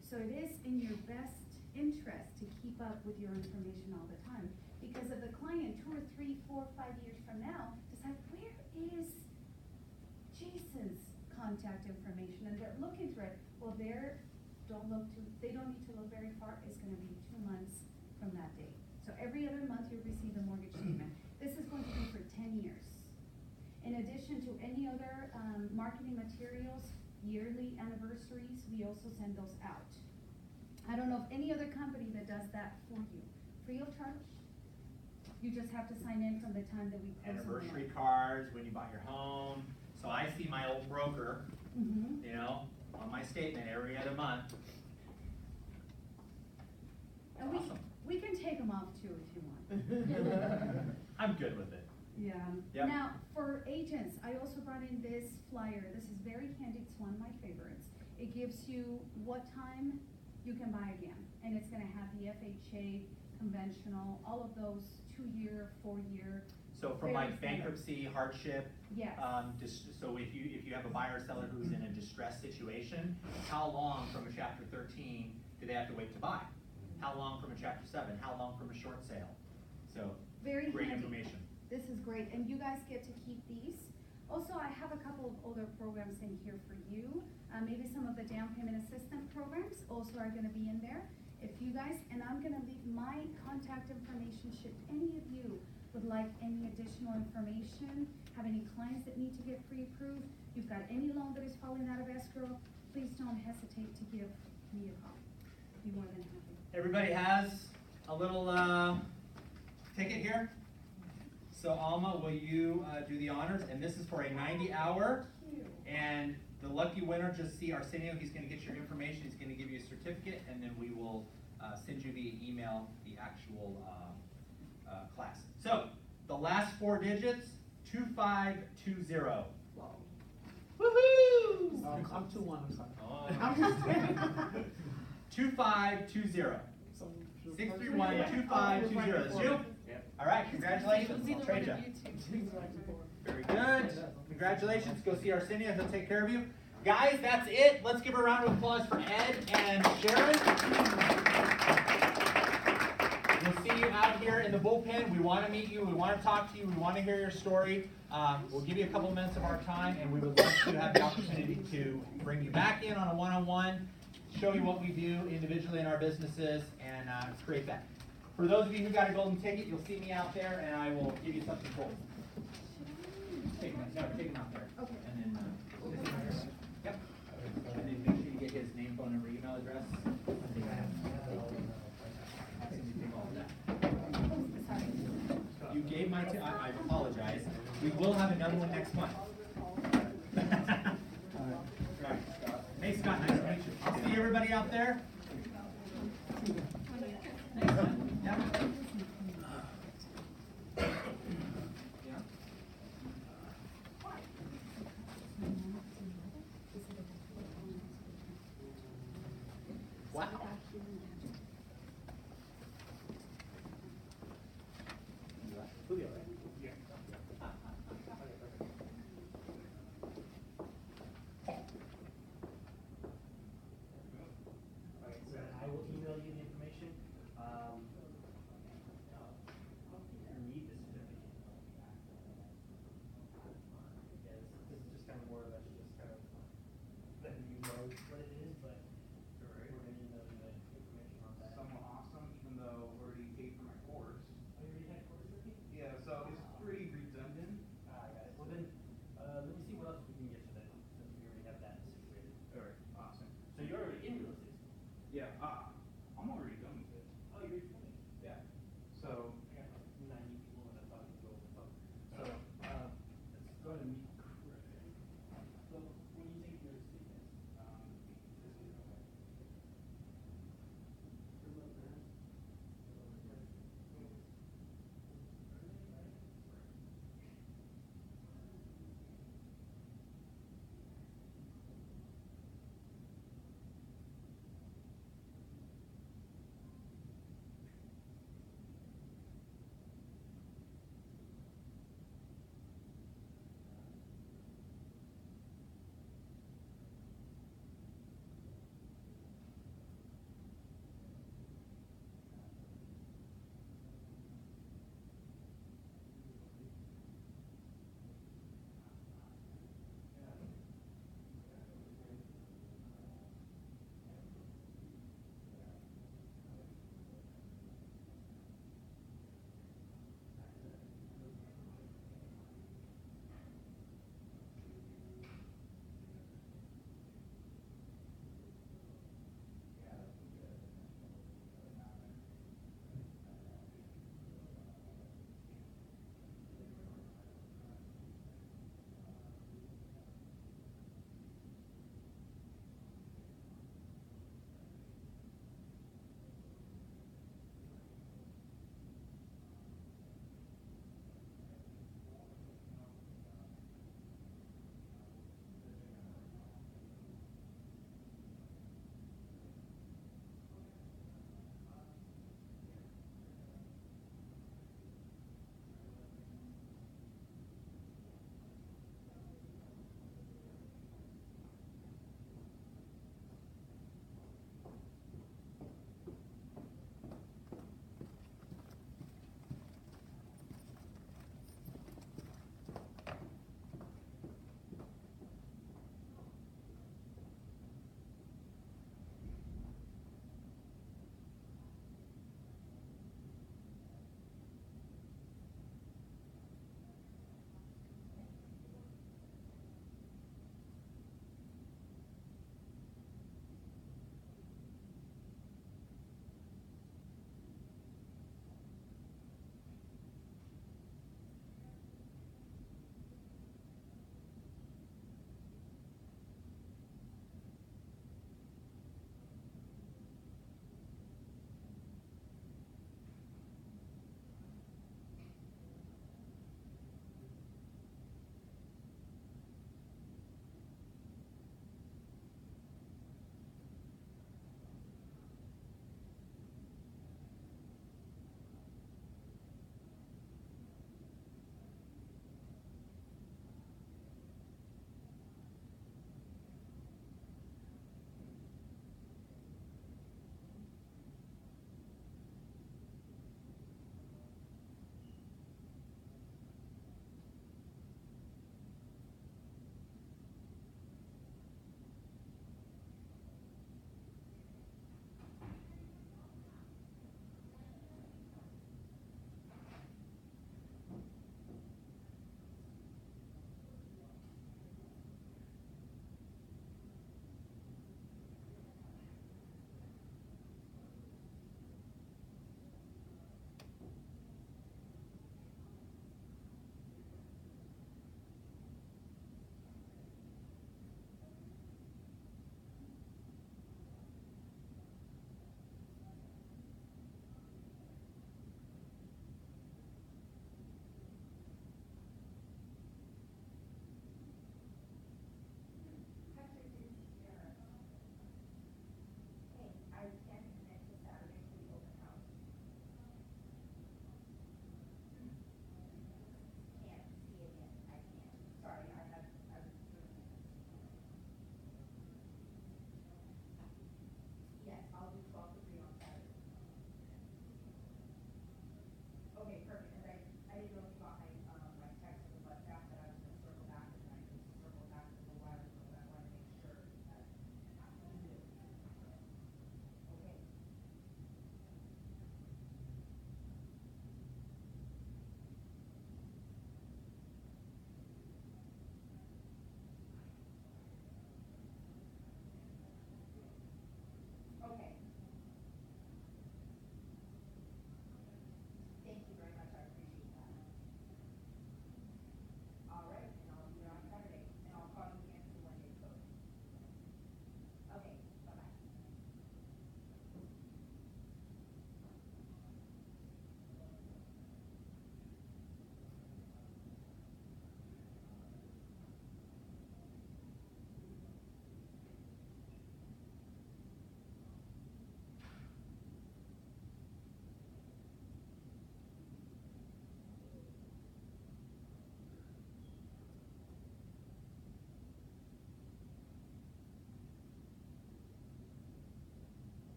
So it is in your best interest to keep up with your information all the time. Because if the client 2 or 3, 4, 5 years from now decides, where is Jason's contact information? And they're looking for it, well, there they don't need to look very far, it's gonna be 2 months from that date. So every other month you'll receive the mortgage statement. This is going to be for 10 years. In addition to any other, marketing materials, yearly anniversaries, we also send those out. I don't know of any other company that does that for you, free of charge. You just have to sign in from the time that we close. Anniversary cards, when you bought your home. So I see my old broker, Mm-hmm. you know, on my statement every other month. And Awesome. we can take them off too if you want. I'm good with it. Yeah. Yep. Now, for agents, I also brought in this flyer. This is very handy. It's one of my favorites. It gives you what time you can buy again. And it's gonna have the FHA, conventional, all of those 2-year, 4-year. So from Very like standard. bankruptcy, hardship, Yes. so if you have a buyer or seller who's in a distressed situation, how long from a chapter 13 do they have to wait to buy? How long from a chapter 7? How long from a short sale? So, Very great handy. information. This is great, and you guys get to keep these. Also, I have a couple of other programs in here for you. Maybe some of the down payment assistance programs also are gonna be in there. If you guys, and I'm gonna leave my contact information, should any of you would like any additional information, have any clients that need to get pre-approved, you've got any loan that is falling out of escrow, please don't hesitate to give me a call. Be more than happy. Everybody has a little ticket here. So Alma, will you do the honors? And this is for a 90-hour. And the lucky winner, just see Arsenio, he's gonna get your information, he's gonna give you a certificate, and then we will send you via email the actual class. So, the last 4 digits, 2520. Woohoo! I'm 2-1, I'm sorry. Oh. 2520. 631-2520. That's you? Yep. All right, congratulations. I'll trade you. Very good. Congratulations. Go see Arsenio. He'll take care of you. Guys, that's it. Let's give a round of applause for Ed and Sharon. We'll see you out here in the bullpen. We want to meet you. We want to talk to you. We want to hear your story. We'll give you a couple minutes of our time, and we would love to have the opportunity to bring you back in on a one-on-one, show you what we do individually in our businesses, and create that. For those of you who got a golden ticket, you'll see me out there, and I will give you something cool. Take them out there. Okay. And then, yep. And then make sure you get his name, phone number, email address. You gave my, I apologize. We will have another one next month. Hey Scott, nice to meet you. I'll see everybody out there.